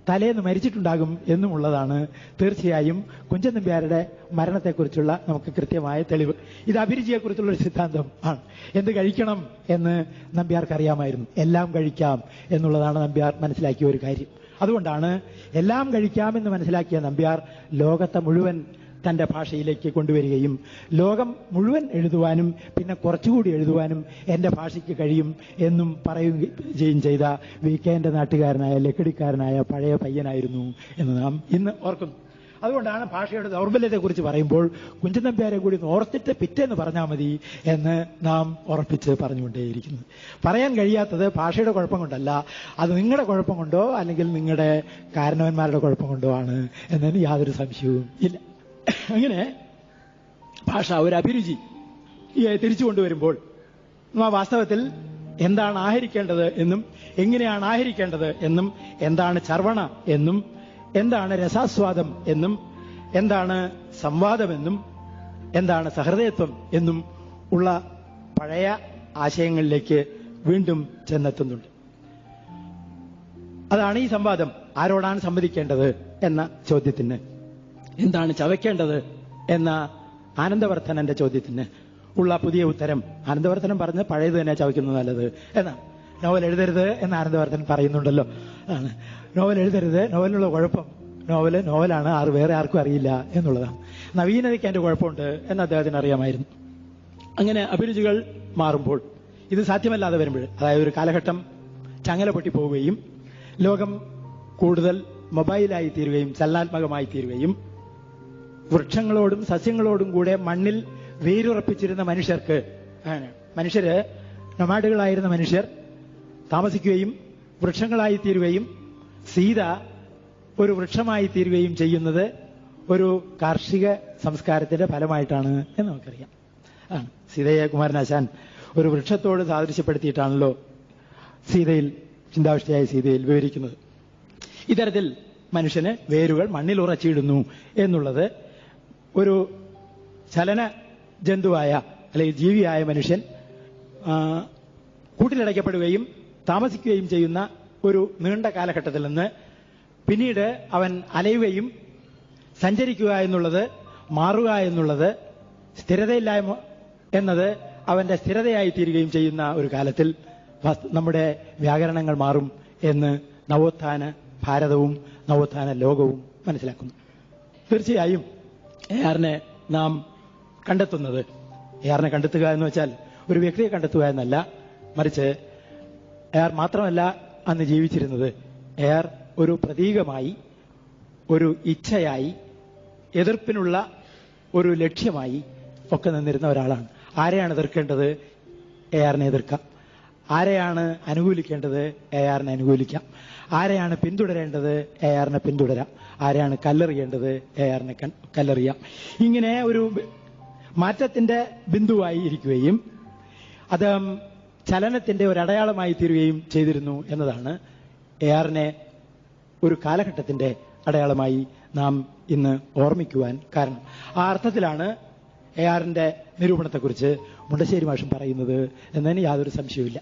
തലേന്ന് മരിച്ചിട്ടുണ്ടാകും എന്നുമുള്ളതാണ് തീർച്ചയായും കുഞ്ചൻ നമ്പ്യാരുടെ മരണത്തെക്കുറിച്ചുള്ള നമുക്ക് കൃത്യമായ തെളിവ്. ഇത് അഭിരുചിയെക്കുറിച്ചുള്ള ഒരു സിദ്ധാന്തം ആണ്. എന്ത് കഴിക്കണം എന്ന് നമ്പ്യാർക്ക് അറിയാമായിരുന്നു. എല്ലാം കഴിക്കാം എന്നുള്ളതാണ് നമ്പ്യാർ മനസ്സിലാക്കിയ ഒരു കാര്യം. അതുകൊണ്ടാണ് എല്ലാം കഴിക്കാമെന്ന് മനസ്സിലാക്കിയ നമ്പ്യാർ ലോകത്തെ മുഴുവൻ തന്റെ ഭാഷയിലേക്ക് കൊണ്ടുവരികയും ലോകം മുഴുവൻ എഴുതുവാനും പിന്നെ കുറച്ചുകൂടി എഴുതുവാനും എന്റെ ഭാഷയ്ക്ക് കഴിയും എന്നും പറയുകയും ചെയ്ത വികെന്റെ നാട്ടുകാരനായ ലക്കിടിക്കാരനായ പഴയ പയ്യനായിരുന്നു എന്ന് നാം ഇന്ന് ഓർക്കുന്നു. അതുകൊണ്ടാണ് ഭാഷയുടെ ദൗർബല്യത്തെക്കുറിച്ച് പറയുമ്പോൾ കുഞ്ചൻ നമ്പ്യാരെ കൂടി ഓർത്തിട്ട് പിറ്റേന്ന് പറഞ്ഞാൽ മതി എന്ന് നാം ഉറപ്പിച്ച് പറഞ്ഞുകൊണ്ടേയിരിക്കുന്നത്. പറയാൻ കഴിയാത്തത് ഭാഷയുടെ കുഴപ്പം കൊണ്ടല്ല, അത് നിങ്ങളുടെ കുഴപ്പം കൊണ്ടോ അല്ലെങ്കിൽ നിങ്ങളുടെ കാരണവന്മാരുടെ കുഴപ്പം കൊണ്ടോ ആണ് എന്നതിന് യാതൊരു സംശയവും ഇല്ല. അങ്ങനെ ഭാഷ ഒരു അഭിരുചി തിരിച്ചു കൊണ്ടുവരുമ്പോൾ വാസ്തവത്തിൽ എന്താണ് ആഹരിക്കേണ്ടത് എന്നും എങ്ങനെയാണ് ആഹരിക്കേണ്ടത് എന്നും എന്താണ് ചർവണ എന്നും എന്താണ് രസാസ്വാദം എന്നും എന്താണ് സംവാദമെന്നും എന്താണ് സഹൃദയത്വം എന്നും ഉള്ള പഴയ ആശയങ്ങളിലേക്ക് വീണ്ടും ചെന്നെത്തുന്നുണ്ട്. അതാണ് ഈ സംവാദം. ആരോടാണ് സംവദിക്കേണ്ടത് എന്ന ചോദ്യത്തിന്, എന്താണ് ചവയ്ക്കേണ്ടത് എന്ന ആനന്ദവർദ്ധനന്റെ ചോദ്യത്തിന് ഉള്ള പുതിയ ഉത്തരം. ആനന്ദവർദ്ധനൻ പറഞ്ഞ് പഴയത് തന്നെ ചവയ്ക്കുന്നത് നല്ലത് എന്നാണ്. നോവൽ എഴുതരുത് എന്ന് ആനന്ദവർദ്ധനൻ പറയുന്നുണ്ടല്ലോ. ആണ് നോവൽ എഴുതരുത്, നോവലിനുള്ള കുഴപ്പം നോവലാണ്, വേറെ ആർക്കും അറിയില്ല എന്നുള്ളതാണ്. നവീനതയ്ക്ക് അതിന്റെ കുഴപ്പമുണ്ട് എന്ന് അദ്ദേഹത്തിന് അറിയാമായിരുന്നു. അങ്ങനെ അഭിരുചികൾ മാറുമ്പോൾ, ഇത് സാധ്യമല്ലാതെ വരുമ്പോൾ, അതായത് ഒരു കാലഘട്ടം ചങ്ങല പൊട്ടിപ്പോവുകയും ലോകം കൂടുതൽ മൊബൈലായി തീരുകയും ചലനാത്മകമായി തീരുകയും വൃക്ഷങ്ങളോടും സസ്യങ്ങളോടും കൂടെ മണ്ണിൽ വേരുറപ്പിച്ചിരുന്ന മനുഷ്യര് നൊമാഡുകളായിരുന്ന മനുഷ്യർ താമസിക്കുകയും വൃക്ഷങ്ങളായി തീരുകയും സീത ഒരു വൃക്ഷമായി തീരുകയും ചെയ്യുന്നത് ഒരു കാർഷിക സംസ്കാരത്തിന്റെ ഫലമായിട്ടാണ് എന്ന് നമുക്കറിയാം. സീതയെ കുമാരനാശാൻ ഒരു വൃക്ഷത്തോട് സാദൃശ്യപ്പെടുത്തിയിട്ടാണല്ലോ ചിന്താവിഷ്ടയായ സീതയിൽ വിവരിക്കുന്നത്. ഇത്തരത്തിൽ മനുഷ്യന് വേരുകൾ മണ്ണിൽ ഉറച്ചിടുന്നു എന്നുള്ളത് ഒരു ചലന ജന്തുവായ അല്ലെങ്കിൽ ജീവിയായ മനുഷ്യൻ കൂട്ടിലടയ്ക്കപ്പെടുകയും താമസിക്കുകയും ചെയ്യുന്ന ഒരു നീണ്ട കാലഘട്ടത്തിൽ നിന്ന് പിന്നീട് അവൻ അലയുകയും സഞ്ചരിക്കുക എന്നുള്ളത്, മാറുക എന്നുള്ളത്, സ്ഥിരതയില്ലായ്മ എന്നത് അവന്റെ സ്ഥിരതയായി തീരുകയും ചെയ്യുന്ന ഒരു കാലത്തിൽ നമ്മുടെ വ്യാകരണങ്ങൾ മാറും എന്ന് നവോത്ഥാന ഭാരതവും നവോത്ഥാന ലോകവും മനസ്സിലാക്കുന്നു. തീർച്ചയായും എആറിനെ നാം കണ്ടെത്തുന്നത്, എആറിനെ കണ്ടെത്തുക എന്ന് വെച്ചാൽ ഒരു വ്യക്തിയെ കണ്ടെത്തുക എന്നല്ല, മറിച്ച് എആർ മാത്രമല്ല അന്ന് ജീവിച്ചിരുന്നത്. എആർ ഒരു പ്രതീകമായി, ഒരു ഇച്ഛയായി, എതിർപ്പിനുള്ള ഒരു ലക്ഷ്യമായി, ഒക്കെ നിന്നിരുന്ന ഒരാളാണ്. ആരെയാണ് എതിർക്കേണ്ടത്? ARനെ എതിർക്കാം. ആരെയാണ് അനുകൂലിക്കേണ്ടത്? ARനെ അനുകൂലിക്കാം. ആരെയാണ് പിന്തുടരേണ്ടത്? ARനെ പിന്തുടരാം. ആരെയാണ് കല്ലെറിയേണ്ടത്? ARനെ കല്ലെറിയാം. ഇങ്ങനെ ഒരു മാറ്റത്തിന്റെ ബിന്ദുവായി ഇരിക്കുകയും അദ്ദേഹം ചലനത്തിന്റെ ഒരു അടയാളമായി തീരുകയും ചെയ്തിരുന്നു എന്നതാണ് ARനെ ഒരു കാലഘട്ടത്തിന്റെ അടയാളമായി നാം ഇന്ന് ഓർമ്മിക്കുവാൻ കാരണം. ആ അർത്ഥത്തിലാണ് ARന്റെ നിരൂപണത്തെക്കുറിച്ച് മുണ്ടശ്ശേരി മാഷും പറയുന്നത് എന്നതിന് യാതൊരു സംശയവുമില്ല.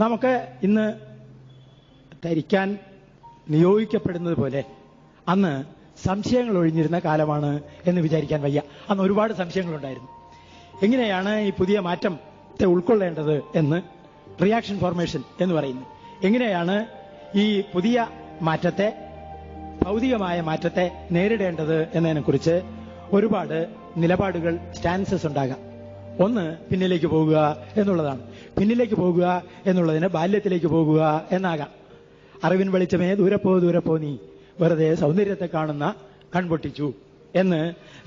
നമുക്ക് ഇന്ന് ധരിക്കാൻ നിയോഗിക്കപ്പെടുന്നത് പോലെ അന്ന് സംശയങ്ങൾ ഒഴിഞ്ഞിരുന്ന കാലമാണ് എന്ന് വിചാരിക്കാൻ വയ്യ. അന്ന് ഒരുപാട് സംശയങ്ങളുണ്ടായിരുന്നു. എങ്ങനെയാണ് ഈ പുതിയ മാറ്റത്തെ ഉൾക്കൊള്ളേണ്ടത് എന്ന് റിയാക്ഷൻ ഫോർമേഷൻ എന്ന് പറയുന്നു. എങ്ങനെയാണ് ഈ പുതിയ മാറ്റത്തെ, ഭൗതികമായ മാറ്റത്തെ നേരിടേണ്ടത് എന്നതിനെക്കുറിച്ച് ഒരുപാട് നിലപാടുകൾ, സ്റ്റാൻസസ് ഉണ്ടാകാം. ഒന്ന് പിന്നിലേക്ക് പോകുക എന്നുള്ളതാണ്. പിന്നിലേക്ക് പോകുക എന്നുള്ളതിന് ബാല്യത്തിലേക്ക് പോകുക എന്നാകാം. അറിവിൻ വെളിച്ചമേ ദൂരെ പോ നീ വെറുതെ സൗന്ദര്യത്തെ കാണുന്ന കൺപൊട്ടിച്ചു എന്ന്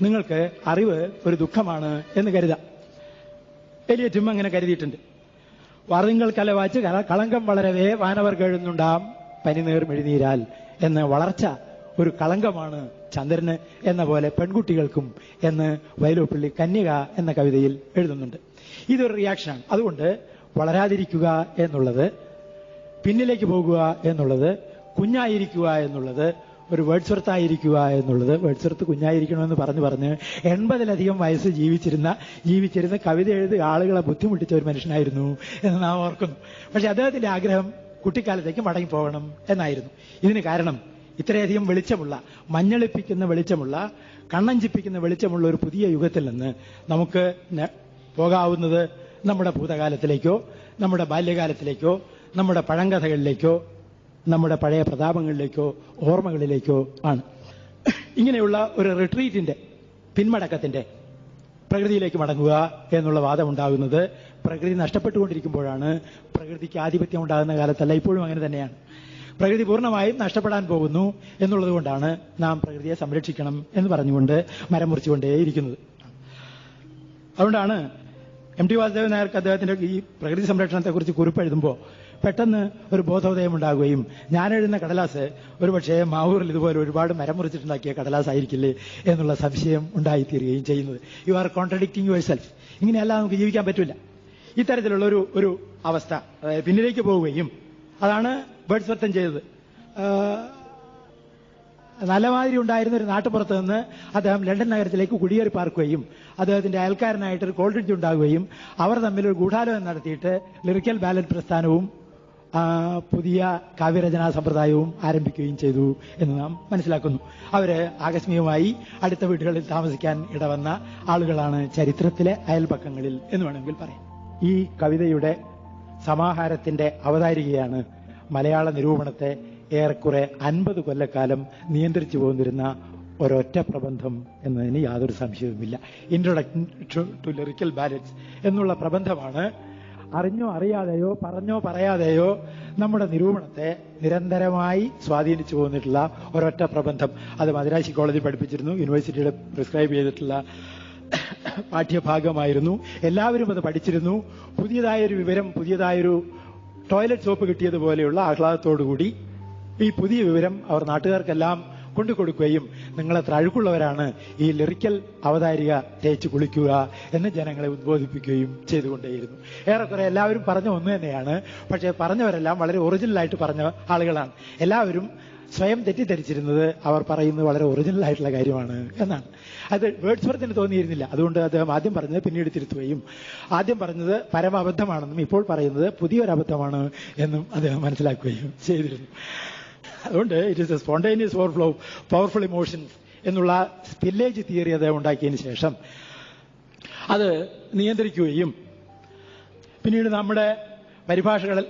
നിങ്ങൾക്ക് അറിവ് ഒരു ദുഃഖമാണ് എന്ന് കരുതാം. എലിയറ്റും അങ്ങനെ കരുതിയിട്ടുണ്ട്. വാർതിങ്കൾ കലവാച്ച് കളങ്കം വളരവേ വാനവർ കഴുന്നുണ്ടാം പനിനീർ മെഴുനീരാൽ എന്ന് വളർച്ച ഒരു കളങ്കമാണ് ചന്ദ്രന് എന്ന പോലെ പെൺകുട്ടികൾക്കും എന്ന് വയലോപ്പള്ളി കന്യക എന്ന കവിതയിൽ എഴുതുന്നുണ്ട്. ഇതൊരു റിയാക്ഷനാണ്. അതുകൊണ്ട് വളരാതിരിക്കുക എന്നുള്ളത്, പിന്നിലേക്ക് പോകുക എന്നുള്ളത്, കുഞ്ഞായിരിക്കുക എന്നുള്ളത്, ഒരു വേർഡ്സ്വർത്തായിരിക്കുക എന്നുള്ളത്, വേർഡ്സ്വർത്ത് കുഞ്ഞായിരിക്കണമെന്ന് പറഞ്ഞ് 80-ലധികം വയസ്സ് ജീവിച്ചിരുന്ന കവിത എഴുതി ആളുകളെ ബുദ്ധിമുട്ടിച്ച ഒരു മനുഷ്യനായിരുന്നു എന്ന് നാം ഓർക്കുന്നു. പക്ഷെ അദ്ദേഹത്തിന്റെ ആഗ്രഹം കുട്ടിക്കാലത്തേക്ക് മടങ്ങിപ്പോകണം എന്നായിരുന്നു. ഇതിന് കാരണം ഇത്രയധികം വെളിച്ചമുള്ള, മഞ്ഞളിപ്പിക്കുന്ന വെളിച്ചമുള്ള, കണ്ണഞ്ചിപ്പിക്കുന്ന വെളിച്ചമുള്ള ഒരു പുതിയ യുഗത്തിൽ നിന്ന് നമുക്ക് പോകാവുന്നത് നമ്മുടെ ഭൂതകാലത്തിലേക്കോ, നമ്മുടെ ബാല്യകാലത്തിലേക്കോ, നമ്മുടെ പഴങ്കഥകളിലേക്കോ, നമ്മുടെ പഴയ പ്രതാപങ്ങളിലേക്കോ, ഓർമ്മകളിലേക്കോ ആണ്. ഇങ്ങനെയുള്ള ഒരു റിട്രീറ്റിന്റെ, പിന്മടക്കത്തിന്റെ, പ്രകൃതിയിലേക്ക് മടങ്ങുക എന്നുള്ള വാദം ഉണ്ടാകുന്നത് പ്രകൃതി നഷ്ടപ്പെട്ടുകൊണ്ടിരിക്കുമ്പോഴാണ്. പ്രകൃതിക്ക് ആധിപത്യം ഉണ്ടാകുന്ന കാലത്തല്ല. ഇപ്പോഴും അങ്ങനെ തന്നെയാണ്. പ്രകൃതി പൂർണ്ണമായും നഷ്ടപ്പെടാൻ പോകുന്നു എന്നുള്ളത് കൊണ്ടാണ് നാം പ്രകൃതിയെ സംരക്ഷിക്കണം എന്ന് പറഞ്ഞുകൊണ്ട് മരം മുറിച്ചുകൊണ്ടേയിരിക്കുന്നത്. അതുകൊണ്ടാണ് MT വാസുദേവൻ നായർക്ക് അദ്ദേഹത്തിന്റെ ഈ പ്രകൃതി സംരക്ഷണത്തെക്കുറിച്ച് കുറിപ്പെഴുതുമ്പോൾ പെട്ടെന്ന് ഒരു ബോധോദയം ഉണ്ടാകുകയും, ഞാൻ എഴുതുന്ന കടലാസ് ഒരുപക്ഷെ മാവൂരിൽ ഇതുപോലെ ഒരുപാട് മരം മുറിച്ചിട്ടുണ്ടാക്കിയ കടലാസ് ആയിരിക്കില്ലേ എന്നുള്ള സംശയം ഉണ്ടായിത്തീരുകയും ചെയ്യുന്നത്. You are contradicting your self. ഇങ്ങനെയല്ല നമുക്ക് ജീവിക്കാൻ പറ്റില്ല. ഇത്തരത്തിലുള്ള ഒരു അവസ്ഥ, അതായത് പിന്നിലേക്ക് പോവുകയും, അതാണ് വേർഡ്സ്വർത്ത് ചെയ്തത്. നല്ലമാതിരി ഉണ്ടായിരുന്ന ഒരു നാട്ടുപുറത്ത് നിന്ന് അദ്ദേഹം ലണ്ടൻ നഗരത്തിലേക്ക് കുടിയേറി പാർക്കുകയും അദ്ദേഹത്തിന്റെ അയൽക്കാരനായിട്ടൊരു കോൾഡ്രിഡ്ജ് ഉണ്ടാവുകയും അവർ തമ്മിൽ ഒരു ഗൂഢാലോചന നടത്തിയിട്ട് ലിറിക്കൽ ബാലറ്റ് പ്രസ്ഥാനവും പുതിയ കാവ്യരചനാ സമ്പ്രദായവും ആരംഭിക്കുകയും ചെയ്തു എന്ന് നാം മനസ്സിലാക്കുന്നു. അവര് ആകസ്മികമായി അടുത്ത വീടുകളിൽ താമസിക്കാൻ ഇടവന്ന ആളുകളാണ് ചരിത്രത്തിലെ അയൽപക്കങ്ങളിൽ എന്ന് വേണമെങ്കിൽ പറയാം. ഈ കവിതയുടെ സമാഹാരത്തിന്റെ അവതാരികയാണ് മലയാള നിരൂപണത്തെ ഏറെക്കുറെ 50 കൊല്ലക്കാലം നിയന്ത്രിച്ചു പോന്നിരുന്ന ഒരൊറ്റ പ്രബന്ധം എന്നതിന് യാതൊരു സംശയവുമില്ല. ഇൻട്രൊഡക്ഷൻ ടു ലിറിക്കൽ ബാലറ്റ്സ് എന്നുള്ള പ്രബന്ധമാണ് അറിഞ്ഞോ അറിയാതെയോ പറഞ്ഞോ പറയാതെയോ നമ്മുടെ നിരൂപണത്തെ നിരന്തരമായി സ്വാധീനിച്ചു പോന്നിട്ടുള്ള ഒരൊറ്റ പ്രബന്ധം. അത് മദ്രാശി കോളേജിൽ പഠിപ്പിച്ചിരുന്നു. യൂണിവേഴ്സിറ്റിയുടെ പ്രിസ്ക്രൈബ് ചെയ്തിട്ടുള്ള പാഠ്യഭാഗമായിരുന്നു. എല്ലാവരും അത് പഠിച്ചിരുന്നു. പുതിയതായൊരു വിവരം, പുതിയതായൊരു ടോയ്ലറ്റ് സോപ്പ് കിട്ടിയതുപോലെയുള്ള ആഹ്ലാദത്തോടുകൂടി ഈ പുതിയ വിവരം അവർ നാട്ടുകാർക്കെല്ലാം കൊണ്ടുകൊടുക്കുകയും നിങ്ങളെത്ര അഴുക്കുള്ളവരാണ് ഈ ലിറിക്കൽ അവതാരിക തേച്ച് കുളിക്കുക എന്ന് ജനങ്ങളെ ഉദ്ബോധിപ്പിക്കുകയും ചെയ്തുകൊണ്ടേയിരുന്നു. ഏറെക്കുറെ എല്ലാവരും പറഞ്ഞ ഒന്ന് തന്നെയാണ്. പക്ഷേ പറഞ്ഞവരെല്ലാം വളരെ ഒറിജിനലായിട്ട് പറഞ്ഞ ആളുകളാണ്. എല്ലാവരും സ്വയം തെറ്റിദ്ധരിച്ചിരുന്നത് അവർ പറയുന്നത് വളരെ ഒറിജിനൽ ആയിട്ടുള്ള കാര്യമാണ് എന്നാണ്. അത് വേർഡ്സ്വർത്തിന് തോന്നിയിരുന്നില്ല. അതുകൊണ്ട് അദ്ദേഹം ആദ്യം പറഞ്ഞത് പിന്നീട് തിരുത്തുകയും, ആദ്യം പറഞ്ഞത് പരമ അബദ്ധമാണെന്നും ഇപ്പോൾ പറയുന്നത് പുതിയൊരു അബദ്ധമാണ് എന്നും അദ്ദേഹം മനസ്സിലാക്കുകയും ചെയ്തിരുന്നു. അതുകൊണ്ട് it is A spontaneous overflow powerful emotions എന്നുള്ള സ്പില്ലേജ് തിയറി അദ്ദേഹം ഉണ്ടാക്കിയതിന് ശേഷം അത് നിയന്ത്രിക്കുകയും പിന്നീട് നമ്മുടെ പരിഭാഷകളിൽ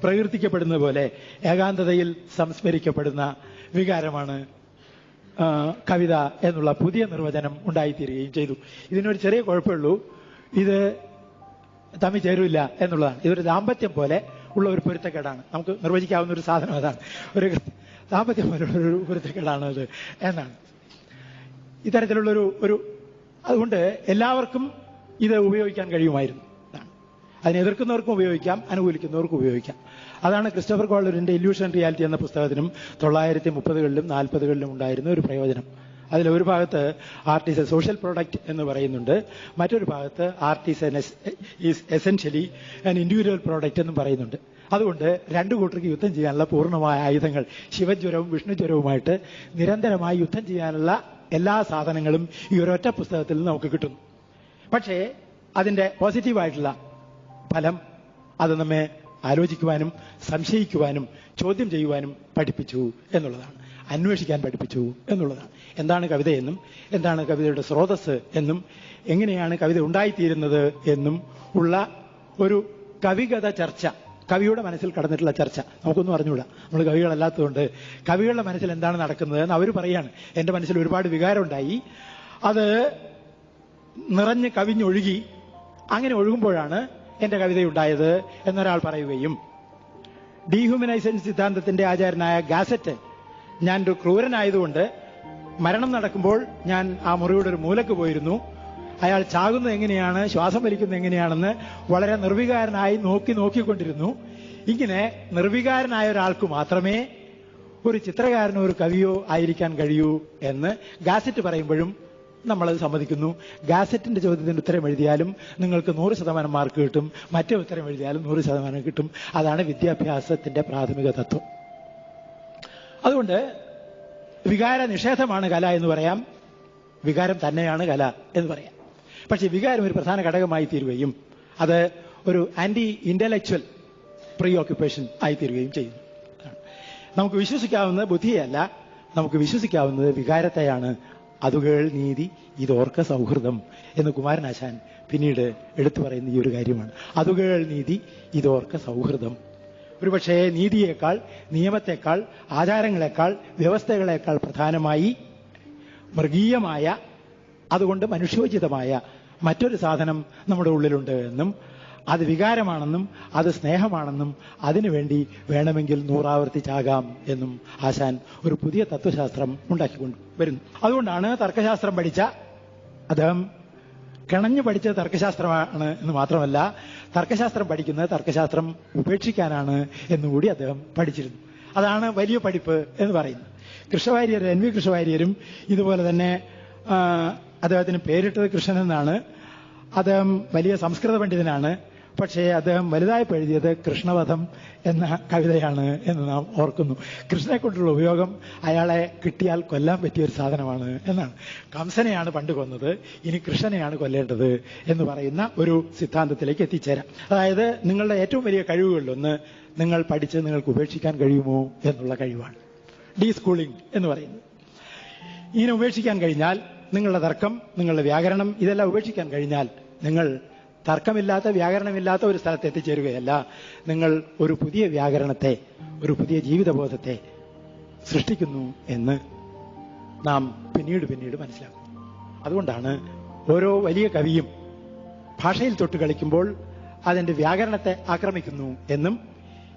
പ്രകീർത്തിക്കപ്പെടുന്ന പോലെ ഏകാന്തതയിൽ സംസ്മരിക്കപ്പെടുന്ന വികാരമാണ് കവിത എന്നുള്ള പുതിയ നിർവചനം ഉണ്ടായിത്തീരുകയും ചെയ്തു. ഇതിനൊരു ചെറിയ കുഴപ്പമുള്ളൂ, ഇത് തമ്മിൽ ചേരില്ല എന്നുള്ളതാണ്. ഇതൊരു ദാമ്പത്യം പോലെ ഉള്ള ഒരു പൊരുത്തക്കേടാണ്. നമുക്ക് നിർവചിക്കാവുന്ന ഒരു സാധനം അതാണ്. ഒരു ദാമ്പത്യം പോലുള്ള ഒരു പൊരുത്തക്കേടാണ് അത് എന്നാണ്. ഇത്തരത്തിലുള്ളൊരു അതുകൊണ്ട് എല്ലാവർക്കും ഇത് ഉപയോഗിക്കാൻ കഴിയുമായിരുന്നു. അതിനെ എതിർക്കുന്നവർക്കും ഉപയോഗിക്കാം, അനുകൂലിക്കുന്നവർക്കും ഉപയോഗിക്കാം. അതാണ് ക്രിസ്റ്റഫർ കോളറിന്റെ ഇല്യൂഷൻ റിയാലിറ്റി എന്ന പുസ്തകത്തിനും 1930കളിലും 40കളിലും ഉണ്ടായിരുന്ന ഒരു പ്രയോജനം. അതിൽ ഒരു ഭാഗത്ത് art is A social product എന്ന് പറയുന്നുണ്ട്, മറ്റൊരു ഭാഗത്ത് art is essentially an individual product എന്നും പറയുന്നുണ്ട്. അതുകൊണ്ട് രണ്ടു കൂട്ടർക്ക് യുദ്ധം ചെയ്യാനുള്ള പൂർണ്ണമായ ആയുധങ്ങൾ, ശിവജ്വരവും വിഷ്ണുജ്വരവുമായിട്ട് നിരന്തരമായി യുദ്ധം ചെയ്യാനുള്ള എല്ലാ സാധനങ്ങളും ഈ ഒരൊറ്റ പുസ്തകത്തിൽ നിന്ന് നമുക്ക് കിട്ടുന്നു. പക്ഷേ അതിന്റെ പോസിറ്റീവായിട്ടുള്ള ഫലം അത് നമ്മെ ആലോചിക്കുവാനും സംശയിക്കുവാനും ചോദ്യം ചെയ്യുവാനും പഠിപ്പിച്ചു എന്നുള്ളതാണ്, അന്വേഷിക്കാൻ പഠിപ്പിച്ചു എന്നുള്ളതാണ്. എന്താണ് കവിതയെന്നും എന്താണ് കവിതയുടെ സ്രോതസ് എന്നും എങ്ങനെയാണ് കവിത ഉണ്ടായിത്തീരുന്നത് എന്നും ഉള്ള ഒരു കവിഗത ചർച്ച, കവിയുടെ മനസ്സിൽ കടന്നിട്ടുള്ള ചർച്ച നമുക്കൊന്നും അറിഞ്ഞുകൂടാ. നമ്മൾ കവികളല്ലാത്തതുകൊണ്ട് കവികളുടെ മനസ്സിൽ എന്താണ് നടക്കുന്നത് എന്ന് അവർ പറയാണ്. എന്റെ മനസ്സിൽ ഒരുപാട് വികാരം ഉണ്ടായി, അത് നിറഞ്ഞ് കവിഞ്ഞൊഴുകി, അങ്ങനെ ഒഴുകുമ്പോഴാണ് എന്റെ കവിതയുണ്ടായത് എന്നൊരാൾ പറയുകയും, ഡീഹ്യൂമനൈസേഷൻ സിദ്ധാന്തത്തിന്റെ ആചാര്യനായ ഗാസറ്റ് ഞാൻ ഒരു ക്രൂരനായതുകൊണ്ട് മരണം നടക്കുമ്പോൾ ഞാൻ ആ മുറിയുടെ ഒരു മൂലക്ക് പോയിരുന്നു, അയാൾ ചാകുന്നത് എങ്ങനെയാണ്, ശ്വാസം വലിക്കുന്നത് എങ്ങനെയാണെന്ന് വളരെ നിർവികാരനായി നോക്കിക്കൊണ്ടിരുന്നു. ഇങ്ങനെ നിർവികാരനായ ഒരാൾക്ക് മാത്രമേ ഒരു ചിത്രകാരനോ ഒരു കവിയോ ആയിരിക്കാൻ കഴിയൂ എന്ന് ഗാസറ്റ് പറയുമ്പോഴും നമ്മളത് സമ്മതിക്കുന്നു. ഗാസറ്റിന്റെ ചോദ്യത്തിന് ഉത്തരം എഴുതിയാലും നിങ്ങൾക്ക് 100% മാർക്ക് കിട്ടും, മറ്റേ ഉത്തരം എഴുതിയാലും 100% കിട്ടും. അതാണ് വിദ്യാഭ്യാസത്തിന്റെ പ്രാഥമിക തത്വം. അതുകൊണ്ട് വികാര നിഷേധമാണ് കല എന്ന് പറയാം, വികാരം തന്നെയാണ് കല എന്ന് പറയാം. പക്ഷെ വികാരം ഒരു പ്രധാന ഘടകമായി തീരുകയും അത് ഒരു ആന്റി ഇന്റലക്ച്വൽ പ്രീ ഓക്യുപ്പേഷൻ ആയിത്തീരുകയും ചെയ്യുന്നു. നമുക്ക് വിശ്വസിക്കാവുന്നത് ബുദ്ധിയല്ല, നമുക്ക് വിശ്വസിക്കാവുന്നത് വികാരത്തെയാണ്. അതുകൾ നീതി ഇതോർക്ക സൗഹൃദം എന്ന് കുമാരനാശാൻ പിന്നീട് എടുത്തു പറയുന്ന ഈ ഒരു കാര്യമാണ്. അതുകൾ നീതി ഇതോർക്ക സൗഹൃദം. ഒരുപക്ഷെ നീതിയേക്കാൾ, നിയമത്തെക്കാൾ, ആചാരങ്ങളെക്കാൾ, വ്യവസ്ഥകളെക്കാൾ പ്രധാനമായി മൃഗീയമായ, അതുകൊണ്ട് മനുഷ്യോചിതമായ മറ്റൊരു സാധനം നമ്മുടെ ഉള്ളിലുണ്ട് എന്നും അത് വികാരമാണെന്നും അത് സ്നേഹമാണെന്നും അതിനുവേണ്ടി വേണമെങ്കിൽ 100 ആവർത്തിച്ചാകാം എന്നും ആശാൻ ഒരു പുതിയ തത്വശാസ്ത്രം ഉണ്ടാക്കിക്കൊണ്ട് വരുന്നു. അതുകൊണ്ടാണ് തർക്കശാസ്ത്രം പഠിച്ച അദ്ദേഹം കിണഞ്ഞു പഠിച്ച തർക്കശാസ്ത്രമാണ് എന്ന് മാത്രമല്ല, തർക്കശാസ്ത്രം പഠിക്കുന്നത് തർക്കശാസ്ത്രം ഉപേക്ഷിക്കാനാണ് എന്നുകൂടി അദ്ദേഹം പഠിച്ചിരുന്നു. അതാണ് വലിയ പഠിപ്പ് എന്ന് പറയുന്നത്. കൃഷ്ണവാര്യർ, NV കൃഷ്ണവാര്യരും ഇതുപോലെ തന്നെ അദ്ദേഹത്തിന് പേരിട്ടത് കൃഷ്ണൻ എന്നാണ്. അദ്ദേഹം വലിയ സംസ്കൃത പണ്ഡിതനാണ്. പക്ഷേ അദ്ദേഹം വലുതായപ്പോൾ എഴുതിയത് കൃഷ്ണവധം എന്ന കവിതയാണ് എന്ന് നാം ഓർക്കുന്നു. കൃഷ്ണനെ കൊണ്ടുള്ള ഉപയോഗം അയാളെ കിട്ടിയാൽ കൊല്ലാൻ പറ്റിയ ഒരു സാധനമാണ് എന്നാണ്. കംസനെയാണ് പണ്ട് കൊന്നത്, ഇനി കൃഷ്ണനെയാണ് കൊല്ലേണ്ടത് എന്ന് പറയുന്ന ഒരു സിദ്ധാന്തത്തിലേക്ക് എത്തിച്ചേരാം. അതായത് നിങ്ങളുടെ ഏറ്റവും വലിയ കഴിവുകളിലൊന്ന് നിങ്ങൾ പഠിച്ച് നിങ്ങൾക്ക് ഉപേക്ഷിക്കാൻ കഴിയുമോ എന്നുള്ള കഴിവാണ്. ഡീസ്കൂളിംഗ് എന്ന് പറയുന്നത്. ഇങ്ങനെ ഉപേക്ഷിക്കാൻ കഴിഞ്ഞാൽ നിങ്ങളുടെ തർക്കം, നിങ്ങളുടെ വ്യാകരണം ഇതെല്ലാം ഉപേക്ഷിക്കാൻ കഴിഞ്ഞാൽ നിങ്ങൾ തർക്കമില്ലാത്ത, വ്യാകരണമില്ലാത്ത ഒരു സ്ഥലത്ത് എത്തിച്ചേരുകയല്ല, നിങ്ങൾ ഒരു പുതിയ വ്യാകരണത്തെ, ഒരു പുതിയ ജീവിതബോധത്തെ സൃഷ്ടിക്കുന്നു എന്ന് നാം പിന്നീട് മനസ്സിലാക്കുന്നു. അതുകൊണ്ടാണ് ഓരോ വലിയ കവിയും ഭാഷയിൽ തൊട്ട് കളിക്കുമ്പോൾ അതിന്റെ വ്യാകരണത്തെ ആക്രമിക്കുന്നു എന്നും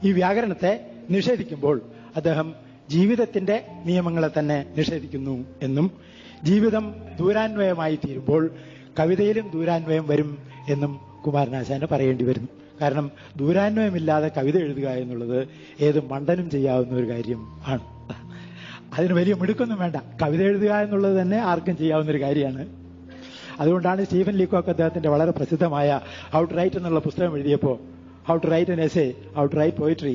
ഈ വ്യാകരണത്തെ നിഷേധിക്കുമ്പോൾ അദ്ദേഹം ജീവിതത്തിന്റെ നിയമങ്ങളെ തന്നെ നിഷേധിക്കുന്നു എന്നും ജീവിതം ദൂരാന്വയമായി തീരുമ്പോൾ കവിതയിലും ദൂരാന്വയം വരും എന്നും കുമാരനാശാന് പറയേണ്ടി വരുന്നു. കാരണം ദൂരാന്വയമില്ലാതെ കവിത എഴുതുക എന്നുള്ളത് ഏത് മണ്ടനും ചെയ്യാവുന്ന ഒരു കാര്യം ആണ്. അതിന് വലിയ മിടുക്കൊന്നും വേണ്ട. കവിത എഴുതുക എന്നുള്ളത് തന്നെ ആർക്കും ചെയ്യാവുന്ന ഒരു കാര്യമാണ്. അതുകൊണ്ടാണ് സ്റ്റീഫൻ ലീകോക്ക് അദ്ദേഹത്തിന്റെ വളരെ പ്രസിദ്ധമായ ഹൗ ടു റൈറ്റ് എന്നുള്ള പുസ്തകം എഴുതിയപ്പോൾ how to write an essay, how to write poetry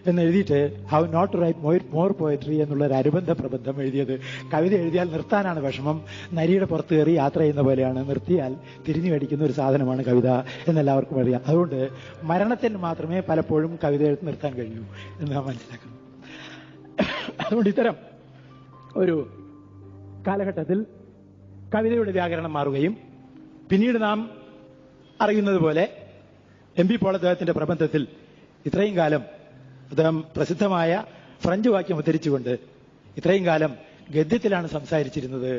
എന്ന് എഴുതിയിട്ട് how not to write more poetry എന്നുള്ള ഒരു അനുബന്ധ പ്രബന്ധം എഴുതിയത്. കവിത എഴുതിയാൽ നിർത്താനാണ് വിഷമം, നരിയുടെ പുറത്ത് കയറി യാത്ര ചെയ്യുന്ന പോലെയാണ്, നിർത്തിയാൽ തിരിഞ്ഞു കടിക്കുന്ന ഒരു സാധനമാണ് കവിത എന്നെല്ലാവർക്കും അറിയാം. അതുകൊണ്ട് മരണത്തിന് മാത്രമേ പലപ്പോഴും കവിത എഴുത്ത് നിർത്താൻ കഴിയൂ എന്ന് നാം മനസ്സിലാക്കുന്നു. അതുകൊണ്ട് ഇത്തരം ഒരു കാലഘട്ടത്തിൽ കവിതയുടെ വ്യാകരണം മാറുകയും പിന്നീട് നാം അറിയുന്നത് പോലെ MP പോൾ അദ്ദേഹത്തിന്റെ പ്രബന്ധത്തിൽ ഇത്രയും കാലം അദ്ദേഹം പ്രസിദ്ധമായ ഫ്രഞ്ച് വാക്യം ഉദ്ധരിച്ചുകൊണ്ട് ഇത്രയും കാലം ഗദ്യത്തിലാണ് സംസാരിച്ചിരുന്നത്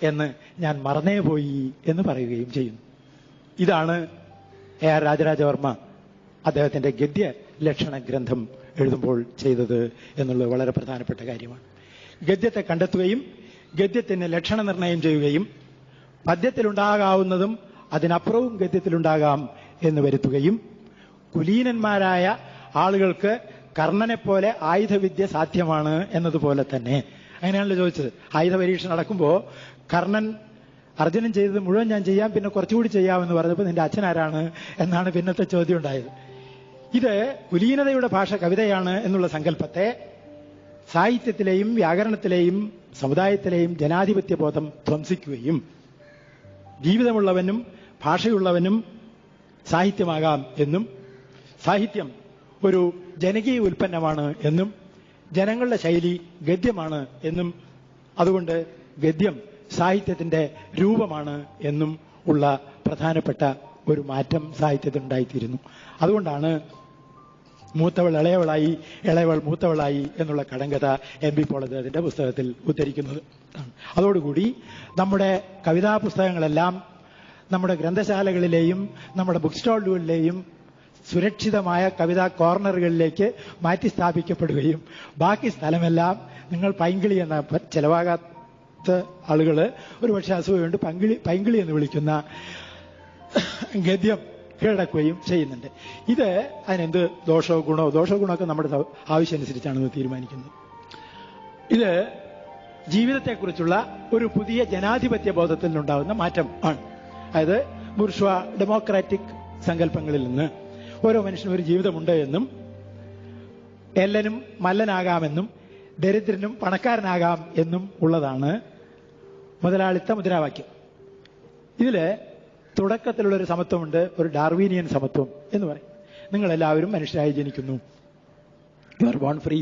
എന്ന് ഞാൻ മറന്നേ പോയി എന്ന് പറയുകയും ചെയ്യുന്നു. ഇതാണ് AR രാജരാജവർമ്മ അദ്ദേഹത്തിന്റെ ഗദ്യ ലക്ഷണ ഗ്രന്ഥം എഴുതുമ്പോൾ ചെയ്തത് എന്നുള്ളത് വളരെ പ്രധാനപ്പെട്ട കാര്യമാണ്. ഗദ്യത്തെ കണ്ടെത്തുകയും ഗദ്യത്തിന് ലക്ഷണ നിർണയം ചെയ്യുകയും പദ്യത്തിലുണ്ടാകാവുന്നതും അതിനപ്പുറവും ഗദ്യത്തിലുണ്ടാകാം എന്ന് വരുത്തുകയും കുലീനന്മാരായ ആളുകൾക്ക് കർണനെ പോലെ ആയുധവിദ്യ സാധ്യമാണ് എന്നതുപോലെ തന്നെ, അങ്ങനെയാണല്ലോ ചോദിച്ചത്. ആയുധ പരീക്ഷ നടക്കുമ്പോൾ കർണൻ അർജുനൻ ചെയ്തത് മുഴുവൻ ഞാൻ ചെയ്യാം, പിന്നെ കുറച്ചുകൂടി ചെയ്യാമെന്ന് പറഞ്ഞപ്പോൾ നിന്റെ അച്ഛൻ ആരാണ് എന്നാണ് പിന്നത്തെ ചോദ്യം ഉണ്ടായത്. ഇത് കുലീനതയുടെ ഭാഷ കവിതയാണ് എന്നുള്ള സങ്കല്പത്തെ സാഹിത്യത്തിലെയും വ്യാകരണത്തിലെയും സമുദായത്തിലെയും ജനാധിപത്യ ബോധം ധ്വംസിക്കുകയും ജീവിതമുള്ളവനും ഭാഷയുള്ളവനും സാഹിത്യമാകാം എന്നും സാഹിത്യം ഒരു ജനകീയ ഉൽപ്പന്നമാണ് എന്നും ജനങ്ങളുടെ ശൈലി ഗദ്യമാണ് എന്നും അതുകൊണ്ട് ഗദ്യം സാഹിത്യത്തിന്റെ രൂപമാണ് എന്നും ഉള്ള പ്രധാനപ്പെട്ട ഒരു മാറ്റം സാഹിത്യത്തിൽ ഉണ്ടായിത്തീരുന്നു. അതുകൊണ്ടാണ് മൂത്തവൾ ഇളയവളായി, ഇളയവൾ മൂത്തവളായി എന്നുള്ള കടങ്കഥ എം പി പോൾ അദ്ദേഹത്തിന്റെ പുസ്തകത്തിൽ ഉദ്ധരിക്കുന്നത്. അതോടുകൂടി നമ്മുടെ കവിതാ പുസ്തകങ്ങളെല്ലാം നമ്മുടെ ഗ്രന്ഥശാലകളിലെയും നമ്മുടെ ബുക്ക് സ്റ്റാളുകളിലെയും സുരക്ഷിതമായ കവിതാ കോർണറുകളിലേക്ക് മാറ്റി സ്ഥാപിക്കപ്പെടുകയും ബാക്കി സ്ഥലമെല്ലാം നിങ്ങൾ പൈങ്കിളി എന്ന ചെലവാകാത്ത ആളുകൾ ഒരുപക്ഷെ അസുഖമുണ്ട് പൈങ്കിളി എന്ന് വിളിക്കുന്ന ഗദ്യം കീഴടക്കുകയും ചെയ്യുന്നുണ്ട്. ഇത് അതിനെന്ത് ദോഷമോ ഗുണമൊക്കെ നമ്മുടെ ആവശ്യമനുസരിച്ചാണ് തീരുമാനിക്കുന്നത്. ഇത് ജീവിതത്തെക്കുറിച്ചുള്ള ഒരു പുതിയ ജനാധിപത്യ ബോധത്തിൽ നിന്നുണ്ടാകുന്ന മാറ്റം ആണ്. അതായത് ബുർഷ്വാ ഡെമോക്രാറ്റിക് സങ്കല്പങ്ങളിൽ നിന്ന് ഓരോ മനുഷ്യനും ഒരു ജീവിതമുണ്ട് എന്നും എല്ലനും മല്ലനാകാമെന്നും ദരിദ്രനും പണക്കാരനാകാം എന്നും ഉള്ളതാണ് മുതലാളിത്ത മുദ്രാവാക്യം. ഇതില് തുടക്കത്തിലുള്ളൊരു സമത്വമുണ്ട്, ഒരു ഡാർവീനിയൻ സമത്വം എന്ന് പറയും. നിങ്ങളെല്ലാവരും മനുഷ്യരായി ജനിക്കുന്നു, യു ആർ ബോൺ ഫ്രീ.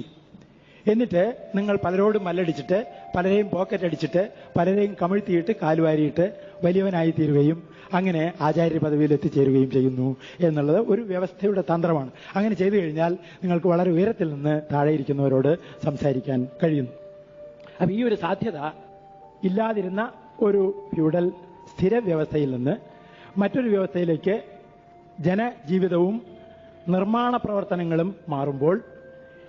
എന്നിട്ട് നിങ്ങൾ പലരോടും മല്ലടിച്ചിട്ട് പലരെയും പോക്കറ്റ് അടിച്ചിട്ട് പലരെയും കമിഴ്ത്തിയിട്ട് കാലുവാരിയിട്ട് വലിയവനായി തീരുകയും അങ്ങനെ ആചാര്യ പദവിയിൽ എത്തിച്ചേരുകയും ചെയ്യുന്നു എന്നുള്ളത് ഒരു വ്യവസ്ഥയുടെ തന്ത്രമാണ്. അങ്ങനെ ചെയ്തു കഴിഞ്ഞാൽ നിങ്ങൾക്ക് വളരെ ഉയരത്തിൽ നിന്ന് താഴെ ഇരിക്കുന്നവരോട് സംസാരിക്കാൻ കഴിയുന്നു. അപ്പൊ ഈ ഒരു സാധ്യത ഇല്ലാതിരുന്ന ഒരു ഫ്യൂഡൽ സ്ഥിര വ്യവസ്ഥയിൽ നിന്ന് മറ്റൊരു വ്യവസ്ഥയിലേക്ക് ജനജീവിതവും നിർമ്മാണ പ്രവർത്തനങ്ങളും മാറുമ്പോൾ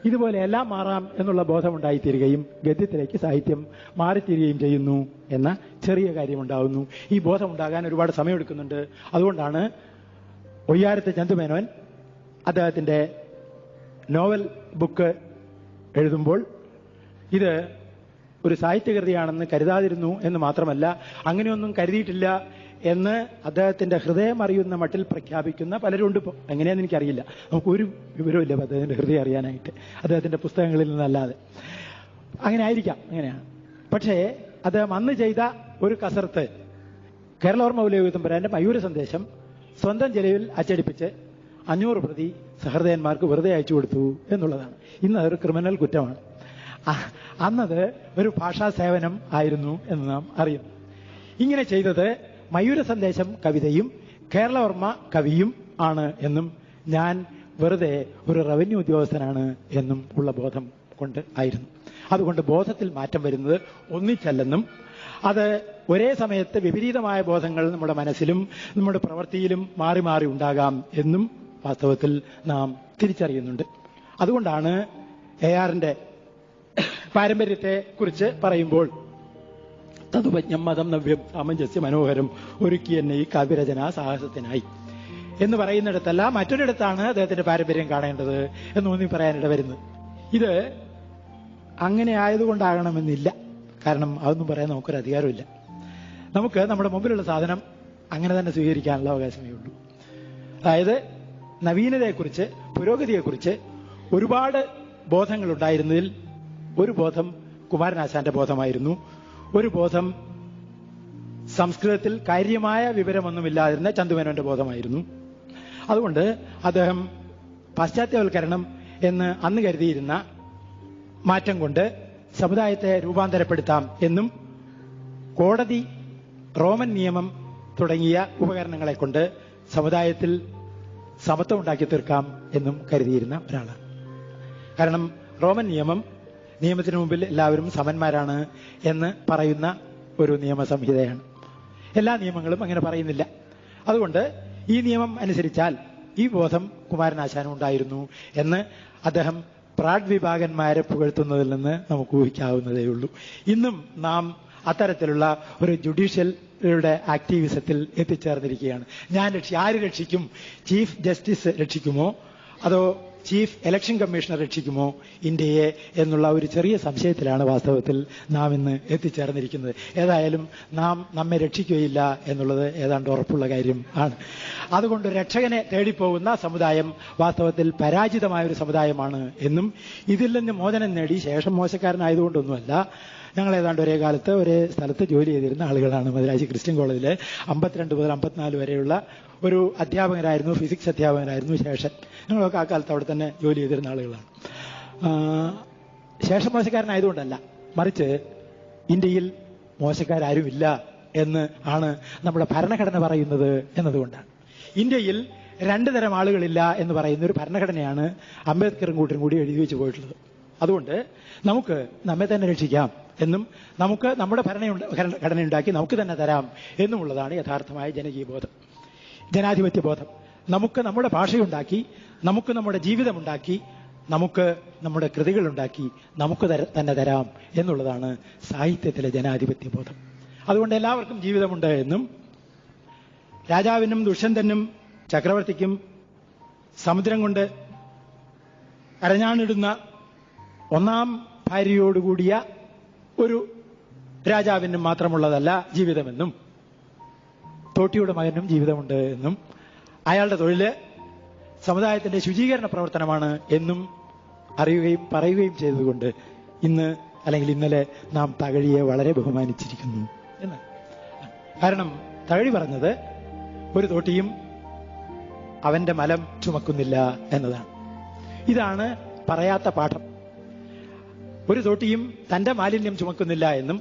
ഇതുപോലെ എല്ലാം മാറാം എന്നുള്ള ബോധമുണ്ടായിത്തീരുകയും ഗദ്യത്തിലേക്ക് സാഹിത്യം മാറിത്തീരുകയും ചെയ്യുന്നു എന്ന ചെറിയ കാര്യമുണ്ടാകുന്നു. ഈ ബോധമുണ്ടാകാൻ ഒരുപാട് സമയമെടുക്കുന്നുണ്ട്. അതുകൊണ്ടാണ് ഒയ്യാരത്തെ ചന്തുമേനോൻ അദ്ദേഹത്തിന്റെ നോവൽ ബുക്ക് എഴുതുമ്പോൾ ഇത് ഒരു സാഹിത്യകൃതിയാണെന്ന് കരുതാതിരുന്നു എന്ന് മാത്രമല്ല, അങ്ങനെയൊന്നും കരുതിയിട്ടില്ല എന്ന് അദ്ദേഹത്തിന്റെ ഹൃദയം അറിയുന്ന മട്ടിൽ പ്രഖ്യാപിക്കുന്ന പലരുണ്ട്. ഇപ്പോൾ എങ്ങനെയാണെന്ന് എനിക്കറിയില്ല, നമുക്കൊരു വിവരമില്ല അദ്ദേഹത്തിന്റെ ഹൃദയം അറിയാനായിട്ട് അദ്ദേഹത്തിന്റെ പുസ്തകങ്ങളിൽ നിന്നല്ലാതെ. അങ്ങനെ ആയിരിക്കാം, അങ്ങനെയാണ്. പക്ഷേ അദ്ദേഹം അന്ന് ചെയ്ത ഒരു കസർത്ത് കേരളോർമ്മ ഉലയൂതമ്പുരാന്റെ മയൂര സന്ദേശം സ്വന്തം ചെലവിൽ അച്ചടിപ്പിച്ച് 500 പ്രതി സഹൃദയന്മാർക്ക് വെറുതെ അയച്ചു കൊടുത്തു എന്നുള്ളതാണ്. ഇന്ന് അതൊരു ക്രിമിനൽ കുറ്റമാണ്. അന്നത് ഒരു ഭാഷാ സേവനം ആയിരുന്നു എന്ന് നാം അറിയുന്നു. ഇങ്ങനെ ചെയ്തത് മയൂര സന്ദേശം കവിതയും കേരളവർമ്മ കവിയും ആണ് എന്നും ഞാൻ വെറുതെ ഒരു റവന്യൂ ഉദ്യോഗസ്ഥനാണ് എന്നും ഉള്ള ബോധം കൊണ്ട് ആയിരുന്നു. അതുകൊണ്ട് ബോധത്തിൽ മാറ്റം വരുന്നത് ഒന്നിച്ചല്ലെന്നും അത് ഒരേ സമയത്ത് വിപരീതമായ ബോധങ്ങൾ നമ്മുടെ മനസ്സിലും നമ്മുടെ പ്രവൃത്തിയിലും മാറി മാറി ഉണ്ടാകാം എന്നും വാസ്തവത്തിൽ നാം തിരിച്ചറിയുന്നുണ്ട്. അതുകൊണ്ടാണ് ARന്റെ പാരമ്പര്യത്തെ കുറിച്ച് പറയുമ്പോൾ തതുപജ്ഞം മതം നവ്യം സാമഞ്ജസ്യ മനോഹരം ഒരുക്കി എന്നെ ഈ കാവ്യരചന സാഹസത്തിനായി എന്ന് പറയുന്നിടത്തല്ല മറ്റൊരിടത്താണ് അദ്ദേഹത്തിന്റെ പാരമ്പര്യം കാണേണ്ടത് എന്നൊന്നി പറയാനിട വരുന്നത്. ഇത് അങ്ങനെ ആയതുകൊണ്ടാകണമെന്നില്ല. കാരണം അതൊന്നും പറയാൻ നമുക്കൊരു അധികാരമില്ല. നമുക്ക് നമ്മുടെ മുമ്പിലുള്ള സാധനം അങ്ങനെ തന്നെ സ്വീകരിക്കാനുള്ള അവകാശമേ ഉള്ളൂ. അതായത് നവീനതയെക്കുറിച്ച് പുരോഗതിയെക്കുറിച്ച് ഒരുപാട് ബോധങ്ങൾ ഉണ്ടായിരുന്നതിൽ ഒരു ബോധം കുമാരനാശാന്റെ ബോധമായിരുന്നു. ഒരു ബോധം സംസ്കൃതത്തിൽ കാര്യമായ വിവരമൊന്നുമില്ലാതിരുന്ന ചന്തുമേനോന്റെ ബോധമായിരുന്നു. അതുകൊണ്ട് അദ്ദേഹം പാശ്ചാത്യവൽക്കരണം എന്ന് അന്ന് കരുതിയിരുന്ന മാറ്റം കൊണ്ട് സമുദായത്തെ രൂപാന്തരപ്പെടുത്താം എന്നും കോടതി, റോമൻ നിയമം തുടങ്ങിയ ഉപകരണങ്ങളെ കൊണ്ട് സമുദായത്തിൽ സമത്വം ഉണ്ടാക്കി തീർക്കാം എന്നും കരുതിയിരുന്ന ഒരാളാണ്. കാരണം റോമൻ നിയമത്തിന് മുമ്പിൽ എല്ലാവരും സമന്മാരാണ് എന്ന് പറയുന്ന ഒരു നിയമസംഹിതയാണ്. എല്ലാ നിയമങ്ങളും അങ്ങനെ പറയുന്നില്ല. അതുകൊണ്ട് ഈ നിയമം അനുസരിച്ചാൽ ഈ ബോധം കുമാരനാശാനും ഉണ്ടായിരുന്നു എന്ന് അദ്ദേഹം പ്രാഡ് വിഭാഗന്മാരെ പുകഴ്ത്തുന്നതിൽ നിന്ന് നമുക്ക് ഊഹിക്കാവുന്നതേ ഉള്ളൂ. ഇന്നും നാം അത്തരത്തിലുള്ള ഒരു ജുഡീഷ്യൽ യുടെ ആക്ടിവിസത്തിൽ എത്തിച്ചേർന്നിരിക്കുകയാണ്. ആര് രക്ഷിക്കും? ചീഫ് ജസ്റ്റിസ് രക്ഷിക്കുമോ അതോ ചീഫ് ഇലക്ഷൻ കമ്മീഷണർ രക്ഷിക്കുമോ ഇന്ത്യയെ എന്നുള്ള ഒരു ചെറിയ സംശയത്തിലാണ് വാസ്തവത്തിൽ നാം ഇന്ന് എത്തിച്ചേർന്നിരിക്കുന്നത്. ഏതായാലും നമ്മെ രക്ഷിക്കുകയില്ല എന്നുള്ളത് ഏതാണ്ട് ഉറപ്പുള്ള കാര്യം ആണ്. അതുകൊണ്ട് രക്ഷകനെ തേടിപ്പോകുന്ന സമുദായം വാസ്തവത്തിൽ പരാജിതമായ ഒരു സമുദായമാണ് എന്നും ഇതിൽ നിന്ന് മോചനം നേടി ശേഷം മോശക്കാരനായതുകൊണ്ടൊന്നുമല്ല. ഞങ്ങൾ ഏതാണ്ട് ഒരേ കാലത്ത് ഒരേ സ്ഥലത്ത് ജോലി ചെയ്തിരുന്ന ആളുകളാണ്. മദ്രാശി ക്രിസ്ത്യൻ കോളേജിലെ 52 മുതൽ 54 വരെയുള്ള ഒരു അധ്യാപകനായിരുന്നു, ഫിസിക്സ് അധ്യാപകനായിരുന്നു ശേഷൻ. ഞങ്ങളൊക്കെ ആ കാലത്ത് അവിടെ തന്നെ ജോലി ചെയ്തിരുന്ന ആളുകളാണ്. ശേഷം മോശക്കാരനായതുകൊണ്ടല്ല, മറിച്ച് ഇന്ത്യയിൽ മോശക്കാരാരുമില്ല എന്ന് ആണ് നമ്മുടെ ഭരണഘടന പറയുന്നത് എന്നതുകൊണ്ടാണ്. ഇന്ത്യയിൽ 2 തരം ആളുകളില്ല എന്ന് പറയുന്ന ഒരു ഭരണഘടനയാണ് അംബേദ്കറും കൂട്ടരും കൂടി എഴുതി വെച്ച് പോയിട്ടുള്ളത്. അതുകൊണ്ട് നമുക്ക് നമ്മെ തന്നെ രക്ഷിക്കാം എന്നും നമുക്ക് നമ്മുടെ ഭരണഘടന ഉണ്ടാക്കി നമുക്ക് തന്നെ തരാം എന്നുമുള്ളതാണ് യഥാർത്ഥമായ ജനകീയ ബോധം, ജനാധിപത്യ ബോധം. നമുക്ക് നമ്മുടെ ഭാഷയുണ്ടാക്കി, നമുക്ക് നമ്മുടെ ജീവിതമുണ്ടാക്കി, നമുക്ക് നമ്മുടെ കൃതികളുണ്ടാക്കി നമുക്ക് തന്നെ തരാം എന്നുള്ളതാണ് സാഹിത്യത്തിലെ ജനാധിപത്യ ബോധം. അതുകൊണ്ട് എല്ലാവർക്കും ജീവിതമുണ്ട് എന്നും രാജാവിനും ദുഷ്യന്തനും ചക്രവർത്തിക്കും സമുദ്രം കൊണ്ട് അരഞ്ഞാണിടുന്ന 1-ാം ഭാര്യയോടുകൂടിയ ഒരു രാജാവിനും മാത്രമുള്ളതല്ല ജീവിതമെന്നും തോട്ടിയുടെ മകനും ജീവിതമുണ്ട് എന്നും അയാളുടെ തൊഴില് സമുദായത്തിന്റെ ശുചീകരണ പ്രവർത്തനമാണ് എന്നും അറിയുകയും പറയുകയും ചെയ്തതുകൊണ്ട് ഇന്ന് അല്ലെങ്കിൽ ഇന്നലെ നാം തകഴിയെ വളരെ ബഹുമാനിച്ചിരിക്കുന്നു എന്ന്. കാരണം തകഴി പറഞ്ഞത് ഒരു തോട്ടിയും അവന്റെ മലം ചുമക്കുന്നില്ല എന്നതാണ്. ഇതാണ് പറയാത്ത പാഠം. ഒരു തോട്ടിയും തന്റെ മാലിന്യം ചുമക്കുന്നില്ല എന്നും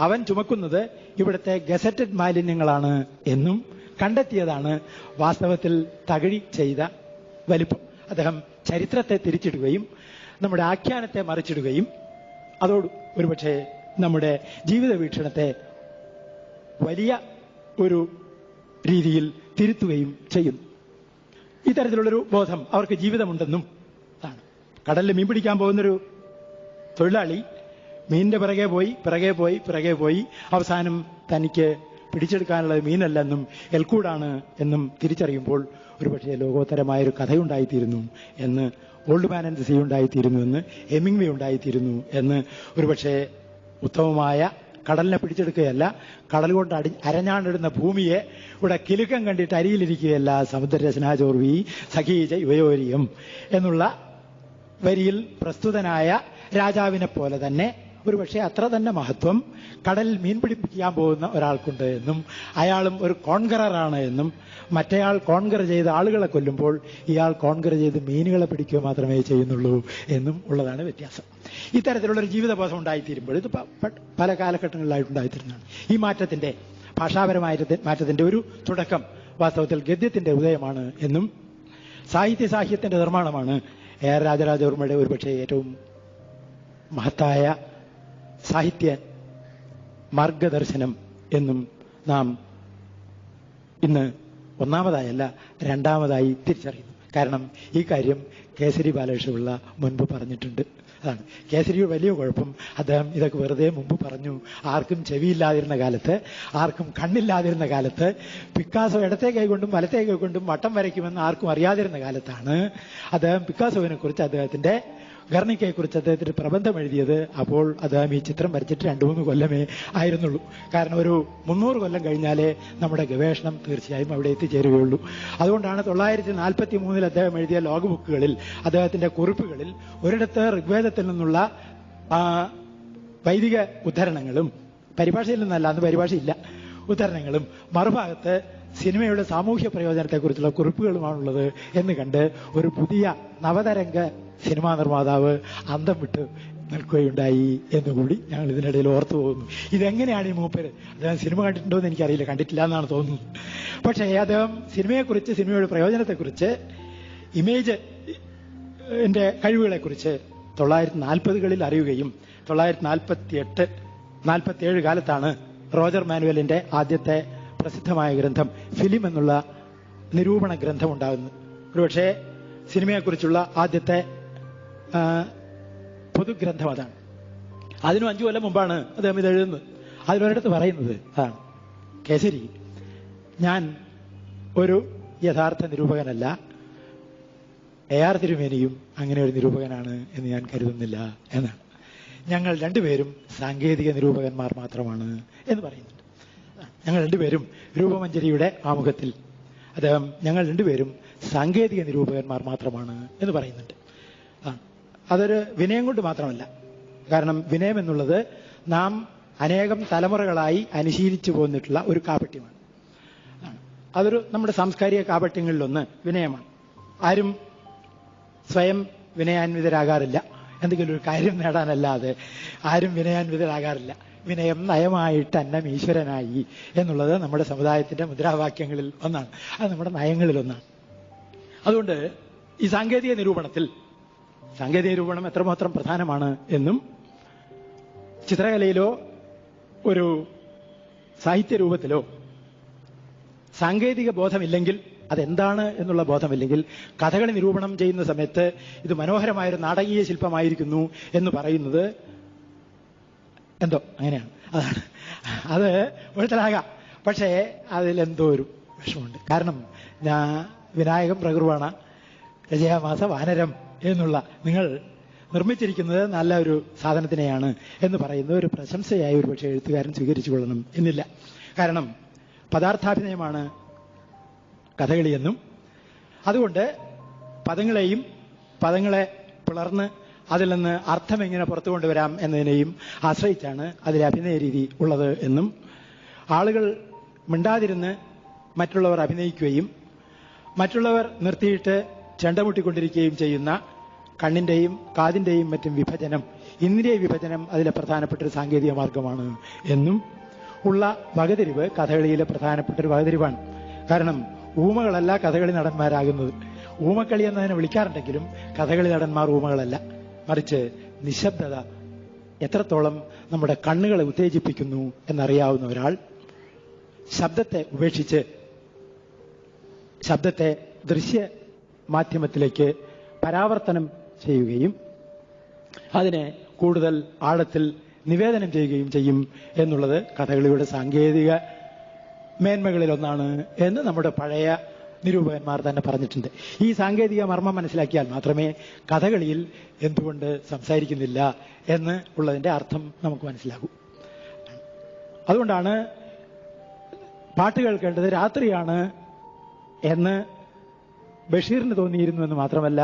അവൻ ചുമക്കുന്നത് ഇവിടുത്തെ ഗസറ്റഡ് മാലിന്യങ്ങളാണ് എന്നും കണ്ടെത്തിയതാണ് വാസ്തവത്തിൽ തകഴി ചെയ്ത വലിപ്പം. അദ്ദേഹം ചരിത്രത്തെ തിരിച്ചിടുകയും നമ്മുടെ ആഖ്യാനത്തെ മറിച്ചിടുകയും അതോട് ഒരുപക്ഷെ നമ്മുടെ ജീവിത വീക്ഷണത്തെ വലിയ ഒരു രീതിയിൽ തിരുത്തുകയും ചെയ്യുന്നു. ഇത്തരത്തിലുള്ളൊരു ബോധം അവർക്ക് ജീവിതമുണ്ടെന്നും ആണ്. കടലിൽ മീൻ പിടിക്കാൻ പോകുന്നൊരു തൊഴിലാളി മീനിന്റെ പിറകെ പോയി അവസാനം തനിക്ക് പിടിച്ചെടുക്കാനുള്ളത് മീനല്ലെന്നും എൽക്കൂടാണ് എന്നും തിരിച്ചറിയുമ്പോൾ ഒരുപക്ഷെ ലോകോത്തരമായൊരു കഥയുണ്ടായിത്തീരുന്നു എന്ന്, Old Man and the Sea ഉണ്ടായിത്തീരുന്നു എന്ന്, ഹെമിംഗ്വേ ഉണ്ടായിത്തീരുന്നു എന്ന്, ഒരുപക്ഷെ ഉത്തമമായ കടലിനെ പിടിച്ചെടുക്കുകയല്ല, കടൽ കൊണ്ട് അരഞ്ഞാണ്ടിടുന്ന ഭൂമിയെ ഇവിടെ കിലുക്കം കണ്ടിട്ട് അരിയിലിരിക്കുകയല്ല, സമുദ്രരചനാചോർവി സഖീജ യുവയോരിയം എന്നുള്ള വരിയിൽ പ്രസ്തുതനായ രാജാവിനെ പോലെ തന്നെ ഒരുപക്ഷെ അത്ര തന്നെ മഹത്വം കടലിൽ മീൻ പിടിപ്പിക്കാൻ പോകുന്ന ഒരാൾക്കുണ്ട് എന്നും അയാളും ഒരു കോൺകററാണ് എന്നും മറ്റേയാൾ കോൺകർ ചെയ്ത് ആളുകളെ കൊല്ലുമ്പോൾ ഇയാൾ കോൺകർ ചെയ്ത് മീനുകളെ പിടിക്കുക മാത്രമേ ചെയ്യുന്നുള്ളൂ എന്നും ഉള്ളതാണ് വ്യത്യാസം. ഇത്തരത്തിലുള്ളൊരു ജീവിതബോധം ഉണ്ടായിത്തീരുമ്പോൾ ഇത് പല കാലഘട്ടങ്ങളിലായിട്ടുണ്ടായിത്തീരുന്നതാണ്. ഈ മാറ്റത്തിന്റെ ഭാഷാപരമായ മാറ്റത്തിന്റെ ഒരു തുടക്കം വാസ്തവത്തിൽ ഗദ്യത്തിന്റെ ഉദയമാണ് എന്നും സാഹിത്യത്തിന്റെ നിർമ്മാണമാണ് AR രാജരാജവർമ്മയുടെ ഒരുപക്ഷെ ഏറ്റവും മഹത്തായ സാഹിത്യ മാർഗദർശനം എന്നും നാം ഇന്ന് ഒന്നാമതായല്ല രണ്ടാമതായി തിരിച്ചറിയുന്നു. കാരണം ഈ കാര്യം കേസരി ബാലകൃഷ്ണപിള്ള മുൻപ് പറഞ്ഞിട്ടുണ്ട്. അതാണ് കേസരിയുടെ വലിയ കുഴപ്പം. അദ്ദേഹം ഇതൊക്കെ വെറുതെ മുമ്പ് പറഞ്ഞു. ആർക്കും ചെവിയില്ലാതിരുന്ന കാലത്ത്, ആർക്കും കണ്ണില്ലാതിരുന്ന കാലത്ത്, പിക്കാസോ ഇടത്തെ കൈകൊണ്ടും വലത്തെ കൈകൊണ്ടും വട്ടം വരയ്ക്കുമെന്ന് ആർക്കും അറിയാതിരുന്ന കാലത്താണ് അദ്ദേഹം പിക്കാസോവിനെ കുറിച്ച്, അദ്ദേഹത്തിന്റെ ഗർണിക്കയെ കുറിച്ച് അദ്ദേഹത്തിന് പ്രബന്ധം എഴുതിയത്. അപ്പോൾ അദ്ദേഹം ഈ ചിത്രം വരച്ചിട്ട് 2-3 കൊല്ലമേ ആയിരുന്നുള്ളൂ. കാരണം ഒരു 300 കൊല്ലം കഴിഞ്ഞാലേ നമ്മുടെ ഗവേഷണം തീർച്ചയായും അവിടെ എത്തിച്ചേരുകയുള്ളൂ. അതുകൊണ്ടാണ് 943 അദ്ദേഹം എഴുതിയ ലോഗ് ബുക്കുകളിൽ, അദ്ദേഹത്തിന്റെ കുറിപ്പുകളിൽ ഒരിടത്ത് ഋഗ്വേദത്തിൽ നിന്നുള്ള വൈദിക ഉദ്ധരണങ്ങളും, പരിഭാഷയിൽ നിന്നല്ല, അന്ന് പരിഭാഷയില്ല, ഉദ്ധരണങ്ങളും മറുഭാഗത്ത് സിനിമയുടെ സാമൂഹ്യ പ്രയോജനത്തെക്കുറിച്ചുള്ള കുറിപ്പുകളുമാണുള്ളത് എന്ന് കണ്ട് ഒരു പുതിയ നവതരംഗ സിനിമാ നിർമ്മാതാവ് അന്തം വിട്ട് നിൽക്കുകയുണ്ടായി എന്നുകൂടി ഞങ്ങൾ ഇതിനിടയിൽ ഓർത്തു പോകുന്നു. ഇതെങ്ങനെയാണ് ഈ മൂപ്പര്, അദ്ദേഹം സിനിമ കണ്ടിട്ടുണ്ടോ എന്ന് എനിക്കറിയില്ല, കണ്ടിട്ടില്ല എന്നാണ് തോന്നുന്നത്. പക്ഷേ അദ്ദേഹം സിനിമയെക്കുറിച്ച്, സിനിമയുടെ പ്രയോജനത്തെക്കുറിച്ച്, ഇമേജ് ന്റെ കഴിവുകളെക്കുറിച്ച് 940കളിൽ അറിയുകയും 947 കാലത്താണ് റോജർ മാനുവലിന്റെ ആദ്യത്തെ പ്രസിദ്ധമായ ഗ്രന്ഥം ഫിലിം എന്നുള്ള നിരൂപണ ഗ്രന്ഥം ഉണ്ടാകുന്നത്. ഒരുപക്ഷെ സിനിമയെക്കുറിച്ചുള്ള ആദ്യത്തെ പൊതുഗ്രന്ഥം അതാണ്. അതിനും 5 കൊല്ലം മുമ്പാണ് അദ്ദേഹം ഇത് എഴുതുന്നത്. അതിലൊരിടത്ത് പറയുന്നത് അതാണ്, കേസരി, ഞാൻ ഒരു യഥാർത്ഥ നിരൂപകനല്ല, AR തിരുമേനിയും അങ്ങനെ ഒരു നിരൂപകനാണ് എന്ന് ഞാൻ കരുതുന്നില്ല എന്നാണ്. ഞങ്ങൾ രണ്ടുപേരും സാങ്കേതിക നിരൂപകന്മാർ മാത്രമാണ് എന്ന് പറയുന്നുണ്ട്. ഞങ്ങൾ രണ്ടുപേരും രൂപമഞ്ജരിയുടെ ആമുഖത്തിൽ അദ്ദേഹം ഞങ്ങൾ രണ്ടുപേരും സാങ്കേതിക നിരൂപകന്മാർ മാത്രമാണ് എന്ന് പറയുന്നുണ്ട്. അതൊരു വിനയം കൊണ്ട് മാത്രമല്ല. കാരണം വിനയം എന്നുള്ളത് നാം അനേകം തലമുറകളായി അനുശീലിച്ചു പോന്നിട്ടുള്ള ഒരു കാപട്യമാണ്. അതൊരു നമ്മുടെ സാംസ്കാരിക കാപട്യങ്ങളിലൊന്ന് വിനയമാണ്. ആരും സ്വയം വിനയാന്വിതരാകാറില്ല. എന്തെങ്കിലും ഒരു കാര്യം നേടാനല്ലാതെ ആരും വിനയാന്വിതരാകാറില്ല. വിനയം നയമായിട്ട് അന്നം ഈശ്വരനായി എന്നുള്ളത് നമ്മുടെ സമുദായത്തിന്റെ മുദ്രാവാക്യങ്ങളിൽ ഒന്നാണ്. അത് നമ്മുടെ നയങ്ങളിൽ ഒന്നാണ്. അതുകൊണ്ട് ഈ സാങ്കേതിക നിരൂപണം എത്രമാത്രം പ്രധാനമാണ് എന്നും ചിത്രകലയിലോ ഒരു സാഹിത്യരൂപത്തിലോ സാങ്കേതിക ബോധമില്ലെങ്കിൽ, അതെന്താണ് എന്നുള്ള ബോധമില്ലെങ്കിൽ, കഥകളി നിരൂപണം ചെയ്യുന്ന സമയത്ത് ഇത് മനോഹരമായൊരു നാടകീയ ശില്പമായിരിക്കുന്നു എന്ന് പറയുന്നത് എന്തോ അങ്ങനെയാണ്. അത് ഒഴുത്തലാകാം. പക്ഷേ അതിലെന്തോ ഒരു വിഷമമുണ്ട്. കാരണം വിനായകം പ്രകൃവാണ രജയാമാസ വാനരം എന്നുള്ള നിങ്ങൾ നിർമ്മിച്ചിരിക്കുന്നത് നല്ല ഒരു സാധനത്തിനെയാണ് എന്ന് പറയുന്നത് ഒരു പ്രശംസയായി ഒരു പക്ഷേ എഴുത്തുകാരൻ സ്വീകരിച്ചു കൊള്ളണം എന്നില്ല. കാരണം പദാർത്ഥാഭിനയമാണ് കഥകളിയെന്നും അതുകൊണ്ട് പദങ്ങളെ പിളർന്ന് അതിൽ നിന്ന് അർത്ഥം എങ്ങനെ പുറത്തു കൊണ്ടുവരാം എന്നതിനെയും ആശ്രയിച്ചാണ് അതിലെ അഭിനയ രീതി ഉള്ളത് എന്നും ആളുകൾ മിണ്ടാതിരുന്ന് മറ്റുള്ളവർ അഭിനയിക്കുകയും മറ്റുള്ളവർ നിർത്തിയിട്ട് ചെണ്ടമുട്ടിക്കൊണ്ടിരിക്കുകയും ചെയ്യുന്ന കണ്ണിന്റെയും കാതിന്റെയും മറ്റും വിഭജനം, ഇന്ദ്രിയ വിഭജനം അതിലെ പ്രധാനപ്പെട്ട ഒരു സാങ്കേതിക മാർഗമാണ് എന്നും ഉള്ള വകതിരിവ് കഥകളിയിലെ പ്രധാനപ്പെട്ട ഒരു വകതിരിവാണ്. കാരണം ഊമകളല്ല കഥകളി നടന്മാരാകുന്നത്. ഊമക്കളി എന്നതിനെ വിളിക്കാറുണ്ടെങ്കിലും കഥകളി നടന്മാർ ഊമകളല്ല, മറിച്ച് നിശബ്ദത എത്രത്തോളം നമ്മുടെ കണ്ണുകളെ ഉത്തേജിപ്പിക്കുന്നു എന്നറിയാവുന്ന ഒരാൾ ശബ്ദത്തെ ഉപേക്ഷിച്ച് ശബ്ദത്തെ ദൃശ്യ മാധ്യമത്തിലേക്ക് പരാവർത്തനം ചെയ്യുകയും അതിനെ കൂടുതൽ ആഴത്തിൽ നിവേദനം ചെയ്യുകയും ചെയ്യും എന്നുള്ളത് കഥകളിയുടെ സാങ്കേതിക മേന്മകളിലൊന്നാണ് എന്ന് നമ്മുടെ പഴയ നിരൂപകന്മാർ തന്നെ പറഞ്ഞിട്ടുണ്ട്. ഈ സാങ്കേതിക മർമ്മം മനസ്സിലാക്കിയാൽ മാത്രമേ കഥകളിയിൽ എന്തുകൊണ്ട് സംസാരിക്കുന്നില്ല എന്ന് ഉള്ളതിന്റെ അർത്ഥം നമുക്ക് മനസ്സിലാകൂ. അതുകൊണ്ടാണ് പാട്ട് കേൾക്കേണ്ടത് രാത്രിയാണ് എന്ന് ബഷീറിന് തോന്നിയിരുന്നു എന്ന് മാത്രമല്ല,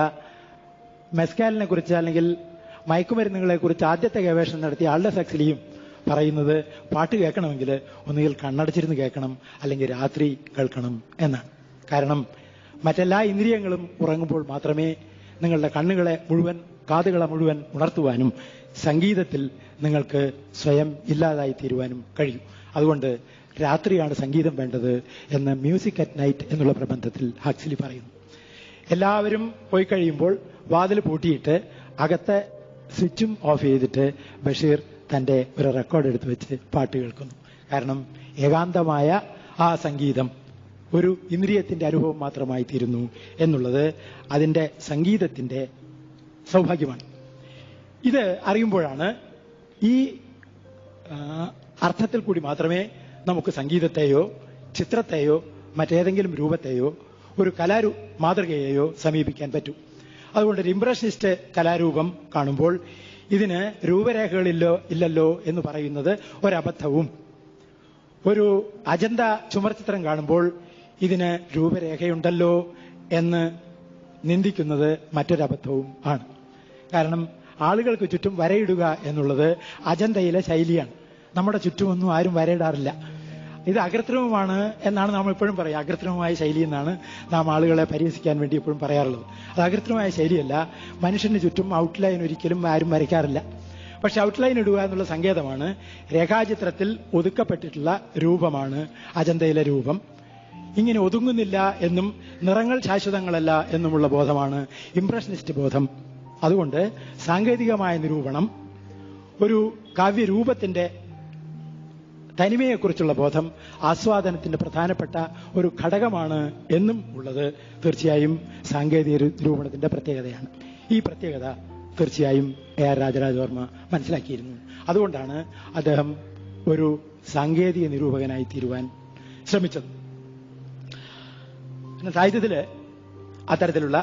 മെസ്കാലിനെ കുറിച്ച് അല്ലെങ്കിൽ മയക്കുമരുന്നുകളെ കുറിച്ച് ആദ്യത്തെ ഗവേഷണം നടത്തിയ ആൾഡസ് ഹക്സ്ലിയും പറയുന്നത് പാട്ട് കേൾക്കണമെങ്കിൽ ഒന്നുകിൽ കണ്ണടച്ചിരുന്ന് കേൾക്കണം അല്ലെങ്കിൽ രാത്രി കേൾക്കണം എന്നാണ്. കാരണം മറ്റെല്ലാ ഇന്ദ്രിയങ്ങളും ഉറങ്ങുമ്പോൾ മാത്രമേ നിങ്ങളുടെ കണ്ണുകളെ മുഴുവൻ കാതുകളെ മുഴുവൻ ഉണർത്തുവാനും സംഗീതത്തിൽ നിങ്ങൾക്ക് സ്വയം ഇല്ലാതായി തീരുവാനും കഴിയും. അതുകൊണ്ട് രാത്രിയാണ് സംഗീതം വേണ്ടത് എന്ന് മ്യൂസിക് അറ്റ് നൈറ്റ് എന്നുള്ള പ്രബന്ധത്തിൽ ഹക്സ്ലി പറയുന്നു. എല്ലാവരും പോയി കഴിയുമ്പോൾ വാതിൽ പൂട്ടിയിട്ട് അകത്തെ സ്വിച്ചും ഓഫ് ചെയ്തിട്ട് ബഷീർ തന്റെ ഒരു റെക്കോർഡ് എടുത്തു വെച്ച് പാട്ട് കേൾക്കുന്നു. കാരണം ഏകാന്തമായ ആ സംഗീതം ഒരു ഇന്ദ്രിയത്തിന്റെ അനുഭവം മാത്രമായി തീരുന്നു എന്നുള്ളത് അതിന്റെ സംഗീതത്തിന്റെ സൗഭാഗ്യമാണ്. ഇത് അറിയുമ്പോഴാണ് ഈ അർത്ഥത്തിൽ കൂടി മാത്രമേ നമുക്ക് സംഗീതത്തെയോ ചിത്രത്തെയോ മറ്റേതെങ്കിലും രൂപത്തെയോ ഒരു മാതൃകയെയോ സമീപിക്കാൻ പറ്റൂ. അതുകൊണ്ട് ഒരു ഇംപ്രഷനിസ്റ്റ് കലാരൂപം കാണുമ്പോൾ ഇതിന് രൂപരേഖകളില്ലല്ലോ എന്ന് പറയുന്നത് ഒരബദ്ധവും, ഒരു അജന്ത ചുമർചിത്രം കാണുമ്പോൾ ഇതിന് രൂപരേഖയുണ്ടല്ലോ എന്ന് നിന്ദിക്കുന്നത് മറ്റൊരബദ്ധവും ആണ്. കാരണം ആളുകൾക്ക് ചുറ്റും വരയിടുക എന്നുള്ളത് അജന്തയിലെ ശൈലിയാണ്. നമ്മുടെ ചുറ്റുമൊന്നും ആരും വരയിടാറില്ല. ഇത് അകൃത്രിമമാണ് എന്നാണ് നാം എപ്പോഴും പറയുക. അകൃത്രിമമായ ശൈലി എന്നാണ് നാം ആളുകളെ പരിഹസിക്കാൻ വേണ്ടി എപ്പോഴും പറയാറുള്ളത്. അത് അകൃത്രിമമായ ശൈലിയല്ല. മനുഷ്യന് ചുറ്റും ഔട്ട്ലൈൻ ഒരിക്കലും ആരും വരയ്ക്കാറില്ല. പക്ഷെ ഔട്ട്ലൈൻ ഇടുക എന്നുള്ള സങ്കേതമാണ്. രേഖാചിത്രത്തിൽ ഒതുക്കപ്പെട്ടിട്ടുള്ള രൂപമാണ് അജന്തയിലെ രൂപം. ഇങ്ങനെ ഒതുങ്ങുന്നില്ല എന്നും നിറങ്ങൾ ശാശ്വതങ്ങളല്ല എന്നുമുള്ള ബോധമാണ് ഇംപ്രഷനിസ്റ്റ് ബോധം. അതുകൊണ്ട് സാങ്കേതികമായ നിരൂപണം ഒരു കാവ്യരൂപത്തിന്റെ തനിമയെക്കുറിച്ചുള്ള ബോധം ആസ്വാദനത്തിന്റെ പ്രധാനപ്പെട്ട ഒരു ഘടകമാണ് എന്നും ഉള്ളത് തീർച്ചയായും സാങ്കേതിക നിരൂപണത്തിന്റെ പ്രത്യേകതയാണ്. ഈ പ്രത്യേകത തീർച്ചയായും AR രാജരാജവർമ്മ മനസ്സിലാക്കിയിരുന്നു. അതുകൊണ്ടാണ് അദ്ദേഹം ഒരു സാങ്കേതിക നിരൂപകനായി തീരുവാൻ ശ്രമിച്ചത്. പിന്നെ സാഹിത്യത്തില് അത്തരത്തിലുള്ള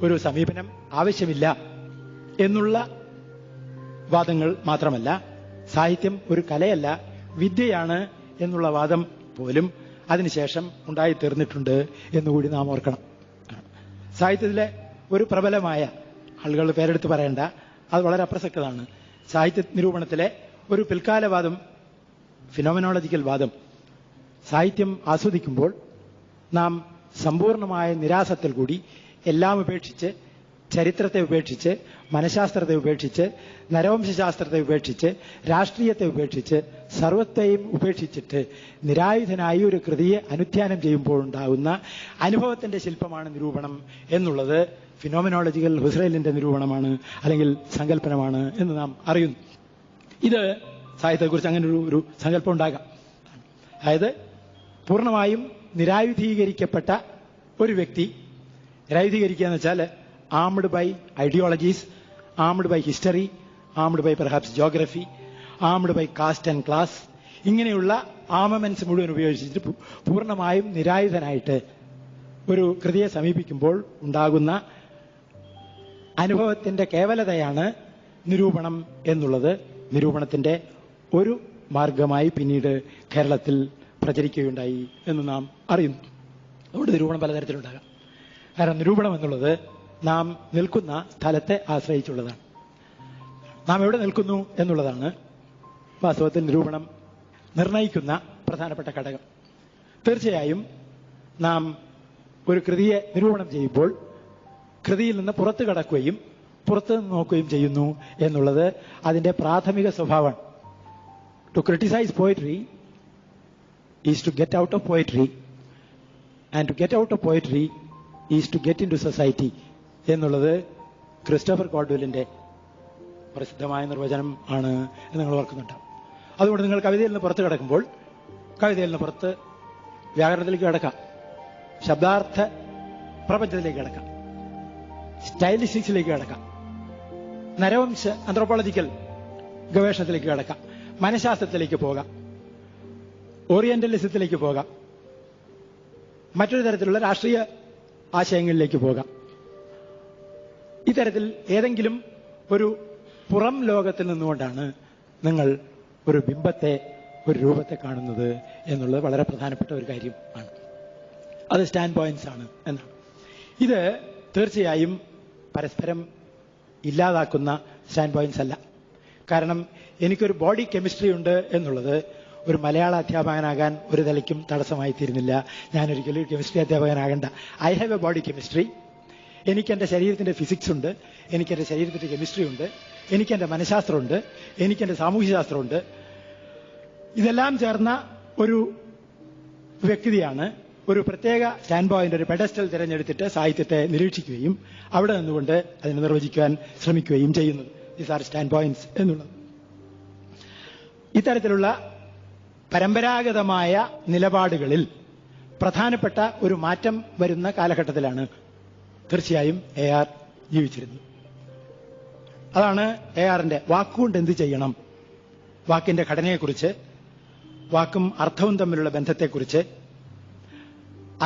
ഒരു സമീപനം ആവശ്യമില്ല എന്നുള്ള വാദങ്ങൾ മാത്രമല്ല, സാഹിത്യം ഒരു കലയല്ല വിദ്യയാണ് എന്നുള്ള വാദം പോലും അതിനുശേഷം ഉണ്ടായിത്തീർന്നിട്ടുണ്ട് എന്നുകൂടി നാം ഓർക്കണം. സാഹിത്യത്തിലെ ഒരു പ്രബലമായ, ആളുകൾ പേരെടുത്ത് പറയേണ്ട, അത് വളരെ അപ്രസക്തമാണ്, സാഹിത്യ നിരൂപണത്തിലെ ഒരു പിൽക്കാലവാദം, ഫിനോമിനോളജിക്കൽ വാദം, സാഹിത്യം ആസ്വദിക്കുമ്പോൾ നാം സമ്പൂർണമായ നിരാസത്തിൽ കൂടി എല്ലാം ഉപേക്ഷിച്ച്, ചരിത്രത്തെ ഉപേക്ഷിച്ച്, മനഃശാസ്ത്രത്തെ ഉപേക്ഷിച്ച്, നരവംശാസ്ത്രത്തെ ഉപേക്ഷിച്ച്, രാഷ്ട്രീയത്തെ ഉപേക്ഷിച്ച്, സർവത്തെയും ഉപേക്ഷിച്ചിട്ട് നിരായുധനായി ഒരു കൃതിയെ അനുധ്യാനം ചെയ്യുമ്പോൾ ഉണ്ടാകുന്ന അനുഭവത്തിന്റെ ശില്പമാണ് നിരൂപണം എന്നുള്ളത് ഫിനോമിനോളജിക്കൽ ഹുസ്രൈലിന്റെ നിരൂപണമാണ്, അല്ലെങ്കിൽ സങ്കല്പനമാണ് എന്ന് നാം അറിയുന്നു. ഇത് സാഹിത്യത്തെക്കുറിച്ച് അങ്ങനെ ഒരു സങ്കല്പം ഉണ്ടാകാം. അതായത് പൂർണ്ണമായും നിരായുധീകരിക്കപ്പെട്ട ഒരു വ്യക്തി, നിരായുധീകരിക്കുക എന്ന് വെച്ചാൽ armed by ideologies, armed by history, armed by perhaps geography, armed by caste and class, ഇങ്ങനെയുള്ള ആർമമെന്റ്സ് മുഴുവൻ ഉപയോഗിച്ചിട്ട് പൂർണ്ണമായും നിരായുധനായിട്ട് ഒരു കൃതിയെ സമീപിക്കുമ്പോൾ ഉണ്ടാകുന്ന അനുഭവത്തിന്റെ കേവലതയാണ് നിരൂപണം എന്നുള്ളത് നിരൂപണത്തിന്റെ ഒരു മാർഗമായി പിന്നീട് കേരളത്തിൽ പ്രചരിക്കുകയുണ്ടായി എന്ന് നാം അറിയുന്നു. അതുകൊണ്ട് നിരൂപണം പലതരത്തിലുണ്ടാകാം. കാരണം നിരൂപണം എന്നുള്ളത് നാം നിൽക്കുന്ന സ്ഥലത്തെ ആശ്രയിച്ചുള്ളതാണ്. നാം എവിടെ നിൽക്കുന്നു എന്നുള്ളതാണ് വാസ്തവത്തിൽ നിരൂപണം നിർണയിക്കുന്ന പ്രധാനപ്പെട്ട ഘടകം. തീർച്ചയായും നാം ഒരു കൃതിയെ നിരൂപണം ചെയ്യുമ്പോൾ കൃതിയിൽ നിന്ന് പുറത്തു കടക്കുകയും പുറത്തു നിന്ന് നോക്കുകയും ചെയ്യുന്നു എന്നുള്ളത് അതിന്റെ പ്രാഥമിക സ്വഭാവമാണ്. To criticise poetry is to get out of poetry, and to get out of poetry is to get into society എന്നുള്ളത് ക്രിസ്റ്റോഫർ കോൾഡ്വെല്ലിന്റെ പ്രസിദ്ധമായ നിർവചനം ആണ് എന്ന് നിങ്ങൾ ഓർക്കുന്നുണ്ടാവും. അതുകൊണ്ട് നിങ്ങൾ കവിതയിൽ നിന്ന് പുറത്ത് കിടക്കുമ്പോൾ കവിതയിൽ നിന്ന് പുറത്ത് വ്യാകരണത്തിലേക്ക് കിടക്കാം, ശബ്ദാർത്ഥ പ്രപഞ്ചത്തിലേക്ക് കിടക്കാം, സ്റ്റൈലിസ്റ്റിക്സിലേക്ക് കിടക്കാം, നരവംശ ആന്ത്രോപോളജിക്കൽ ഗവേഷണത്തിലേക്ക് കിടക്കാം, മനഃശാസ്ത്രത്തിലേക്ക് പോകാം, ഓറിയന്റലിസത്തിലേക്ക് പോകാം, മറ്റൊരു തരത്തിലുള്ള രാഷ്ട്രീയ ആശയങ്ങളിലേക്ക് പോകാം. ഇത്തരത്തിൽ ഏതെങ്കിലും ഒരു പുറം ലോകത്തിൽ നിന്നുകൊണ്ടാണ് നിങ്ങൾ ഒരു ബിംബത്തെ, ഒരു രൂപത്തെ കാണുന്നത് എന്നുള്ളത് വളരെ പ്രധാനപ്പെട്ട ഒരു കാര്യം ആണ്. അത് സ്റ്റാൻഡ് പോയിന്റ്സ് ആണ് എന്നാണ്. ഇത് തീർച്ചയായും പരസ്പരം ഇല്ലാതാക്കുന്ന സ്റ്റാൻഡ് പോയിന്റ്സ് അല്ല. കാരണം എനിക്കൊരു ബോഡി കെമിസ്ട്രി ഉണ്ട് എന്നുള്ളത് ഒരു മലയാള അധ്യാപകനാകാൻ ഒരു നിലയ്ക്കും തടസ്സമായി തീരുന്നില്ല. ഞാനൊരിക്കലും കെമിസ്ട്രി അധ്യാപകനാകണ്ട. I have a body chemistry. എനിക്കെന്റെ ശരീരത്തിന്റെ ഫിസിക്സ് ഉണ്ട്, എനിക്കെന്റെ ശരീരത്തിന്റെ കെമിസ്ട്രി ഉണ്ട്, എനിക്കെന്റെ മനഃശാസ്ത്രമുണ്ട്, എനിക്കെന്റെ സാമൂഹ്യശാസ്ത്രമുണ്ട്. ഇതെല്ലാം ചേർന്ന ഒരു വ്യക്തിയാണ് ഒരു പ്രത്യേക സ്റ്റാൻഡ് പോയിന്റ്, ഒരു പെഡസ്റ്റൽ തിരഞ്ഞെടുത്തിട്ട് സാഹിത്യത്തെ നിരീക്ഷിക്കുകയും അവിടെ നിന്നുകൊണ്ട് അതിനെ നിർവചിക്കുവാൻ ശ്രമിക്കുകയും ചെയ്യുന്നത്. ദീസ് ആർ സ്റ്റാൻഡ് പോയിന്റ്സ് എന്നുള്ളത്. ഇത്തരത്തിലുള്ള പരമ്പരാഗതമായ നിലപാടുകളിൽ പ്രധാനപ്പെട്ട ഒരു മാറ്റം വരുന്ന കാലഘട്ടത്തിലാണ് തീർച്ചയായും AR ജീവിച്ചിരുന്നത്. അതാണ് ARന്റെ വാക്കുകൊണ്ട് എന്ത് ചെയ്യണം, വാക്കിന്റെ ഘടനയെക്കുറിച്ച്, വാക്കും അർത്ഥവും തമ്മിലുള്ള ബന്ധത്തെക്കുറിച്ച്,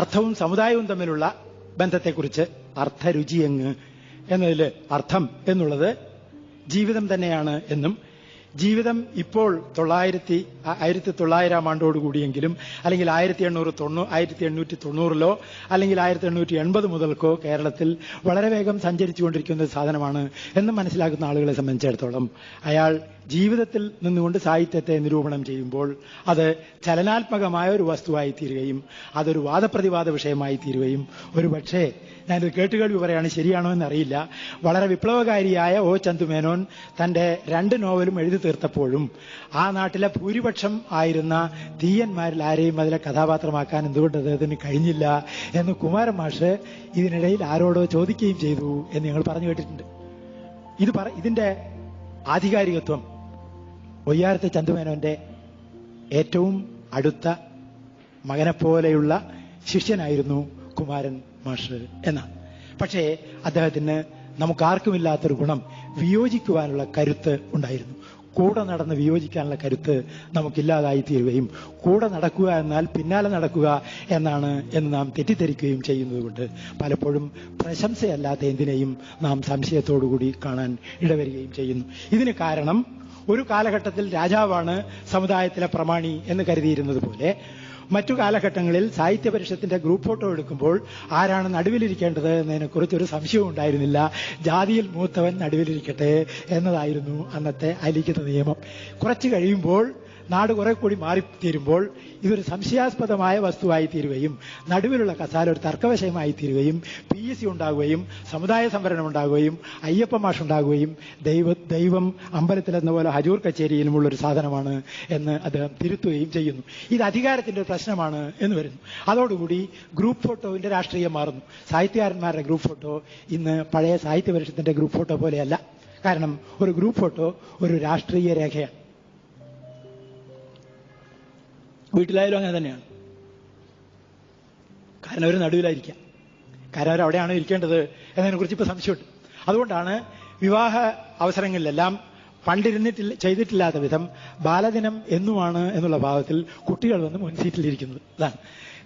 അർത്ഥവും സമുദായവും തമ്മിലുള്ള ബന്ധത്തെക്കുറിച്ച്, അർത്ഥരുചിയങ്ങ് എന്നതിൽ അർത്ഥം എന്നുള്ളത് ജീവിതം തന്നെയാണ് എന്നും ജീവിതം ഇപ്പോൾ 1900 ആണ്ടോടുകൂടിയെങ്കിലും അല്ലെങ്കിൽ 1890 അല്ലെങ്കിൽ 1880 മുതൽക്കോ കേരളത്തിൽ വളരെ വേഗം സഞ്ചരിച്ചുകൊണ്ടിരിക്കുന്ന ഒരു സാധനമാണ് എന്ന് മനസ്സിലാക്കുന്ന ആളുകളെ സംബന്ധിച്ചിടത്തോളം അയാൾ ജീവിതത്തിൽ നിന്നുകൊണ്ട് സാഹിത്യത്തെ നിരൂപണം ചെയ്യുമ്പോൾ അത് ചലനാത്മകമായ ഒരു വസ്തുവായി തീരുകയും അതൊരു വാദപ്രതിവാദ വിഷയമായി തീരുകയും ഒരു പക്ഷേ ഞാനിത് കേട്ടുകേൾവി പറയാണ്, ശരിയാണോ എന്നറിയില്ല, വളരെ വിപ്ലവകാരിയായ O. ചന്തുമേനോൻ തന്റെ 2 നോവലും എഴുതി തീർത്തപ്പോഴും ആ നാട്ടിലെ ഭൂരിപക്ഷം ആയിരുന്ന തീയന്മാരിൽ ആരെയും അതിലെ കഥാപാത്രമാക്കാൻ എന്തുകൊണ്ട് അദ്ദേഹത്തിന് കഴിഞ്ഞില്ല എന്ന് കുമാരൻ മാഷ് ഇതിനിടയിൽ ആരോടോ ചോദിക്കുകയും ചെയ്തു എന്ന് ഞങ്ങൾ പറഞ്ഞു കേട്ടിട്ടുണ്ട്. ഇതിന്റെ ആധികാരികത്വം ഒയ്യാരത്തെ ചന്തുമേനോന്റെ ഏറ്റവും അടുത്ത മകനെപ്പോലെയുള്ള ശിഷ്യനായിരുന്നു കുമാരൻ മാഷ് എന്നാണ്. പക്ഷേ അദ്ദേഹത്തിന് നമുക്കാർക്കുമില്ലാത്തൊരു ഗുണം, വിയോജിക്കുവാനുള്ള കരുത്ത് ഉണ്ടായിരുന്നു. കൂടെ നടന്ന് വിയോജിക്കാനുള്ള കരുത്ത് നമുക്കില്ലാതായി തീരുകയും കൂടെ നടക്കുക എന്നാൽ പിന്നാലെ നടക്കുക എന്ന് നാം തെറ്റിദ്ധരിക്കുകയും ചെയ്യുന്നതുകൊണ്ട് പലപ്പോഴും പ്രശംസയല്ലാത്ത എന്തിനേയും നാം സംശയത്തോടുകൂടി കാണാൻ ഇടവരികയും ചെയ്യുന്നു. ഇതിന് കാരണം ഒരു കാലഘട്ടത്തിൽ രാജാവാണ് സമുദായത്തിലെ പ്രമാണി എന്ന് കരുതിയിരുന്നത് പോലെ മറ്റു കാലഘട്ടങ്ങളിൽ സാഹിത്യ പരിഷത്തിന്റെ ഗ്രൂപ്പ് ഫോട്ടോ എടുക്കുമ്പോൾ ആരാണ് നടുവിലിരിക്കേണ്ടത് എന്നതിനെക്കുറിച്ച് ഒരു സംശയവും ഉണ്ടായിരുന്നില്ല. ജാതിയിൽ മൂത്തവൻ നടുവിലിരിക്കട്ടെ എന്നതായിരുന്നു അന്നത്തെ അലിഖിത നിയമം. കുറച്ചു കഴിയുമ്പോൾ നാട് കുറെ കൂടി മാറിത്തീരുമ്പോൾ ഇതൊരു സംശയാസ്പദമായ വസ്തുവായി തീരുകയും നടുവിലുള്ള കസാല ഒരു തർക്കവിഷയമായി തീരുകയും PSC ഉണ്ടാകുകയും സമുദായ സംവരണം ഉണ്ടാകുകയും അയ്യപ്പ മാഷ് ഉണ്ടാകുകയും ദൈവം അമ്പലത്തിലെന്ന പോലെ ഹജൂർ കച്ചേരിയിലുമുള്ള ഒരു സാധനമാണ് എന്ന് അദ്ദേഹം തിരുത്തുകയും ചെയ്യുന്നു. ഇത് അധികാരത്തിന്റെ ഒരു പ്രശ്നമാണ് എന്ന് വരുന്നു. അതോടുകൂടി ഗ്രൂപ്പ് ഫോട്ടോവിന്റെ രാഷ്ട്രീയം മാറുന്നു. സാഹിത്യകാരന്മാരുടെ ഗ്രൂപ്പ് ഫോട്ടോ ഇന്ന് പഴയ സാഹിത്യ പരിഷത്തിന്റെ ഗ്രൂപ്പ് ഫോട്ടോ പോലെയല്ല. കാരണം ഒരു ഗ്രൂപ്പ് ഫോട്ടോ ഒരു രാഷ്ട്രീയ രേഖയാണ്. വീട്ടിലായാലും അങ്ങനെ തന്നെയാണ്. കാരണം അവർ നടുവിലായിരിക്കാം. കാരണം അവർ അവിടെയാണോ ഇരിക്കേണ്ടത് എന്നതിനെക്കുറിച്ച് ഇപ്പൊ സംശയമുണ്ട്. അതുകൊണ്ടാണ് വിവാഹ അവസരങ്ങളിലെല്ലാം ചെയ്തിട്ടില്ലാത്ത വിധം ബാലദിനം എന്നുമാണ് എന്നുള്ള ഭാവത്തിൽ കുട്ടികൾ വന്ന് മുൻസീറ്റിലിരിക്കുന്നത്. അതാണ്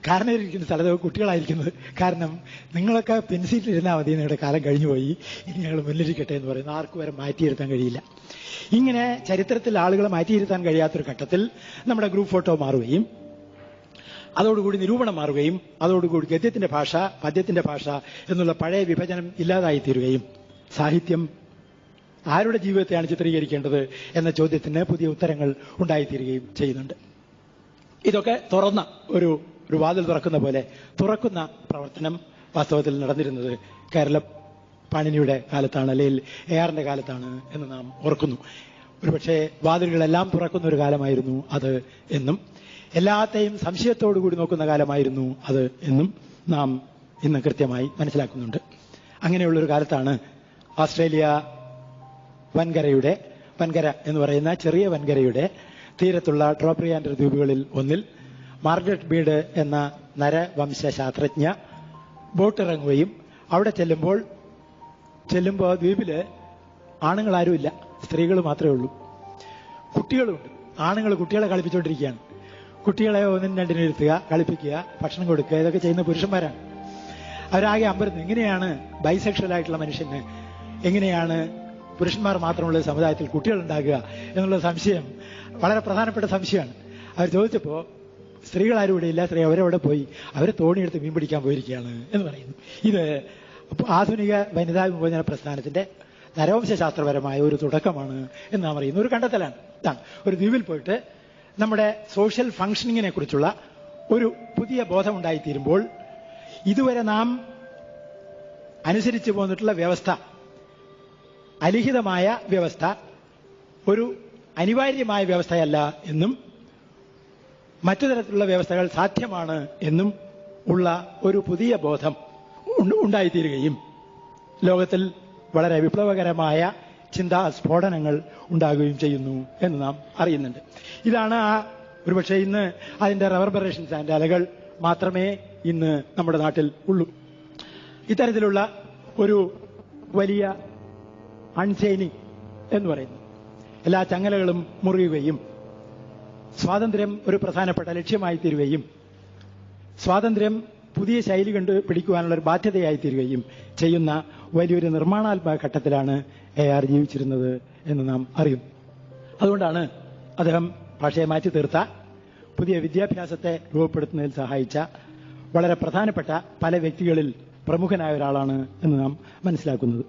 കാരണം. ഇരിക്കുന്ന സ്ഥലത്ത് കുട്ടികളായിരിക്കുന്നത്. കാരണം നിങ്ങളൊക്കെ പിൻസീറ്റിലിരുന്നാൽ മതി, നിങ്ങളുടെ കാലം കഴിഞ്ഞുപോയി, ഇനി ഞങ്ങൾ മുന്നിലിരിക്കട്ടെ എന്ന് പറയുന്നത് ആർക്കും വരെ മാറ്റിയിരുത്താൻ കഴിയില്ല. ഇങ്ങനെ ചരിത്രത്തിൽ ആളുകളെ മാറ്റിയിരുത്താൻ കഴിയാത്തൊരു ഘട്ടത്തിൽ നമ്മുടെ ഗ്രൂപ്പ് ഫോട്ടോ മാറുകയും അതോടുകൂടി നിരൂപണം മാറുകയും അതോടുകൂടി ഗദ്യത്തിന്റെ ഭാഷ പദ്യത്തിന്റെ ഭാഷ എന്നുള്ള പഴയ വിഭജനം ഇല്ലാതായി തീരുകയും സാഹിത്യം ആരുടെ ജീവിതത്തെയാണ് ചിത്രീകരിക്കേണ്ടത് എന്ന ചോദ്യത്തിന് പുതിയ ഉത്തരങ്ങൾ ഉണ്ടായിത്തീരുകയും ചെയ്യുന്നുണ്ട്. ഇതൊക്കെ തുറന്ന ഒരു വാതിൽ തുറക്കുന്ന പോലെ തുറക്കുന്ന പ്രവർത്തനം വാസ്തവത്തിൽ നടന്നിരുന്നത് കേരള പാണിനിയുടെ കാലത്താണ്, അല്ലെങ്കിൽ ARന്റെ കാലത്താണ് എന്ന് നാം ഓർക്കുന്നു. ഒരുപക്ഷെ വാതിലുകളെല്ലാം തുറക്കുന്ന ഒരു കാലമായിരുന്നു അത് എന്നും എല്ലാത്തെയും സംശയത്തോടുകൂടി നോക്കുന്ന കാലമായിരുന്നു അത് എന്നും നാം ഇന്ന് കൃത്യമായി മനസ്സിലാക്കുന്നുണ്ട്. അങ്ങനെയുള്ളൊരു കാലത്താണ് ഓസ്ട്രേലിയ വൻകര എന്ന് പറയുന്ന ചെറിയ വൻകരയുടെ തീരത്തുള്ള ട്രോപ്രിയാൻഡർ ദ്വീപുകളിൽ ഒന്നിൽ മാർഗരറ്റ് ബീഡ് എന്ന നരവംശാസ്ത്രജ്ഞ ബോട്ടിറങ്ങുകയും അവിടെ ചെല്ലുമ്പോൾ ദ്വീപില് ആണുങ്ങളാരുമില്ല, സ്ത്രീകൾ മാത്രമേ ഉള്ളൂ. കുട്ടികളുണ്ട്. ആണുങ്ങൾ കുട്ടികളെ കളിപ്പിച്ചുകൊണ്ടിരിക്കുകയാണ്. കുട്ടികളെ ഒന്നിനും രണ്ടിനും ഇരുത്തുക, കളിപ്പിക്കുക, ഭക്ഷണം കൊടുക്കുക, ഇതൊക്കെ ചെയ്യുന്ന പുരുഷന്മാരാണ്. അവരാകെ അമ്പരന്ന് എങ്ങനെയാണ് ബൈസെക്ഷൽ ആയിട്ടുള്ള മനുഷ്യന് എങ്ങനെയാണ് പുരുഷന്മാർ മാത്രമുള്ള സമുദായത്തിൽ കുട്ടികൾ ഉണ്ടാകുക എന്നുള്ള സംശയം വളരെ പ്രധാനപ്പെട്ട സംശയമാണ്. അവർ ചോദിച്ചപ്പോൾ സ്ത്രീകളാരും ഇവിടെ ഇല്ല, അവരവിടെ പോയി, അവർ തോണിയെടുത്ത് മീൻ പിടിക്കാൻ പോയിരിക്കുകയാണ് എന്ന് പറയുന്നു. ഇത് ആധുനിക വനിതാ വിമോചന പ്രസ്ഥാനത്തിന്റെ നരവംശാസ്ത്രപരമായ ഒരു തുടക്കമാണ് എന്ന് നാം അറിയുന്ന ഒരു കണ്ടെത്തലാണ്. ഇതാണ് ഒരു ദ്വീപിൽ പോയിട്ട് നമ്മുടെ സോഷ്യൽ ഫംഗ്ഷനിങ്ങിനെ കുറിച്ചുള്ള ഒരു പുതിയ ബോധം ഉണ്ടായിത്തീരുമ്പോൾ ഇതുവരെ നാം അനുസരിച്ചു പോന്നിട്ടുള്ള വ്യവസ്ഥ, അലിഖിതമായ വ്യവസ്ഥ, ഒരു അനിവാര്യമായ വ്യവസ്ഥയല്ല എന്നും മറ്റു തരത്തിലുള്ള വ്യവസ്ഥകൾ സാധ്യമാണ് എന്നും ഉള്ള ഒരു പുതിയ ബോധം ഉണ്ടായിത്തീരുകയും ലോകത്തിൽ വളരെ വിപ്ലവകരമായ ചിന്താ സ്ഫോടനങ്ങൾ ഉണ്ടാകുകയും ചെയ്യുന്നു എന്ന് നാം അറിയുന്നുണ്ട്. ഇതാണ് ഒരുപക്ഷെ ഇന്ന് അതിന്റെ റെവർബറേഷൻസ് ആൻഡ് അലകൾ മാത്രമേ ഇന്ന് നമ്മുടെ നാട്ടിൽ ഉള്ളൂ. ഇത്തരത്തിലുള്ള ഒരു വലിയ അൺചെയിനിങ് എന്ന് പറയുന്നു. എല്ലാ ചങ്ങലകളും മുറിയുകയും സ്വാതന്ത്ര്യം ഒരു പ്രധാനപ്പെട്ട ലക്ഷ്യമായി തീരുകയും സ്വാതന്ത്ര്യം പുതിയ ശൈലി കണ്ട് പിടിക്കുവാനുള്ള ഒരു ബാധ്യതയായി തീരുകയും ചെയ്യുന്ന വലിയൊരു നിർമ്മാണാത്മക ഘട്ടത്തിലാണ് AR ജീവിച്ചിരുന്നത് എന്ന് നാം അറിയും. അതുകൊണ്ടാണ് അദ്ദേഹം ഭാഷയെ മാറ്റി തീർത്ത, പുതിയ വിദ്യാഭ്യാസത്തെ രൂപപ്പെടുത്തുന്നതിൽ സഹായിച്ച വളരെ പ്രധാനപ്പെട്ട പല വ്യക്തികളിൽ പ്രമുഖനായ ഒരാളാണ് എന്ന് നാം മനസ്സിലാക്കുന്നത്.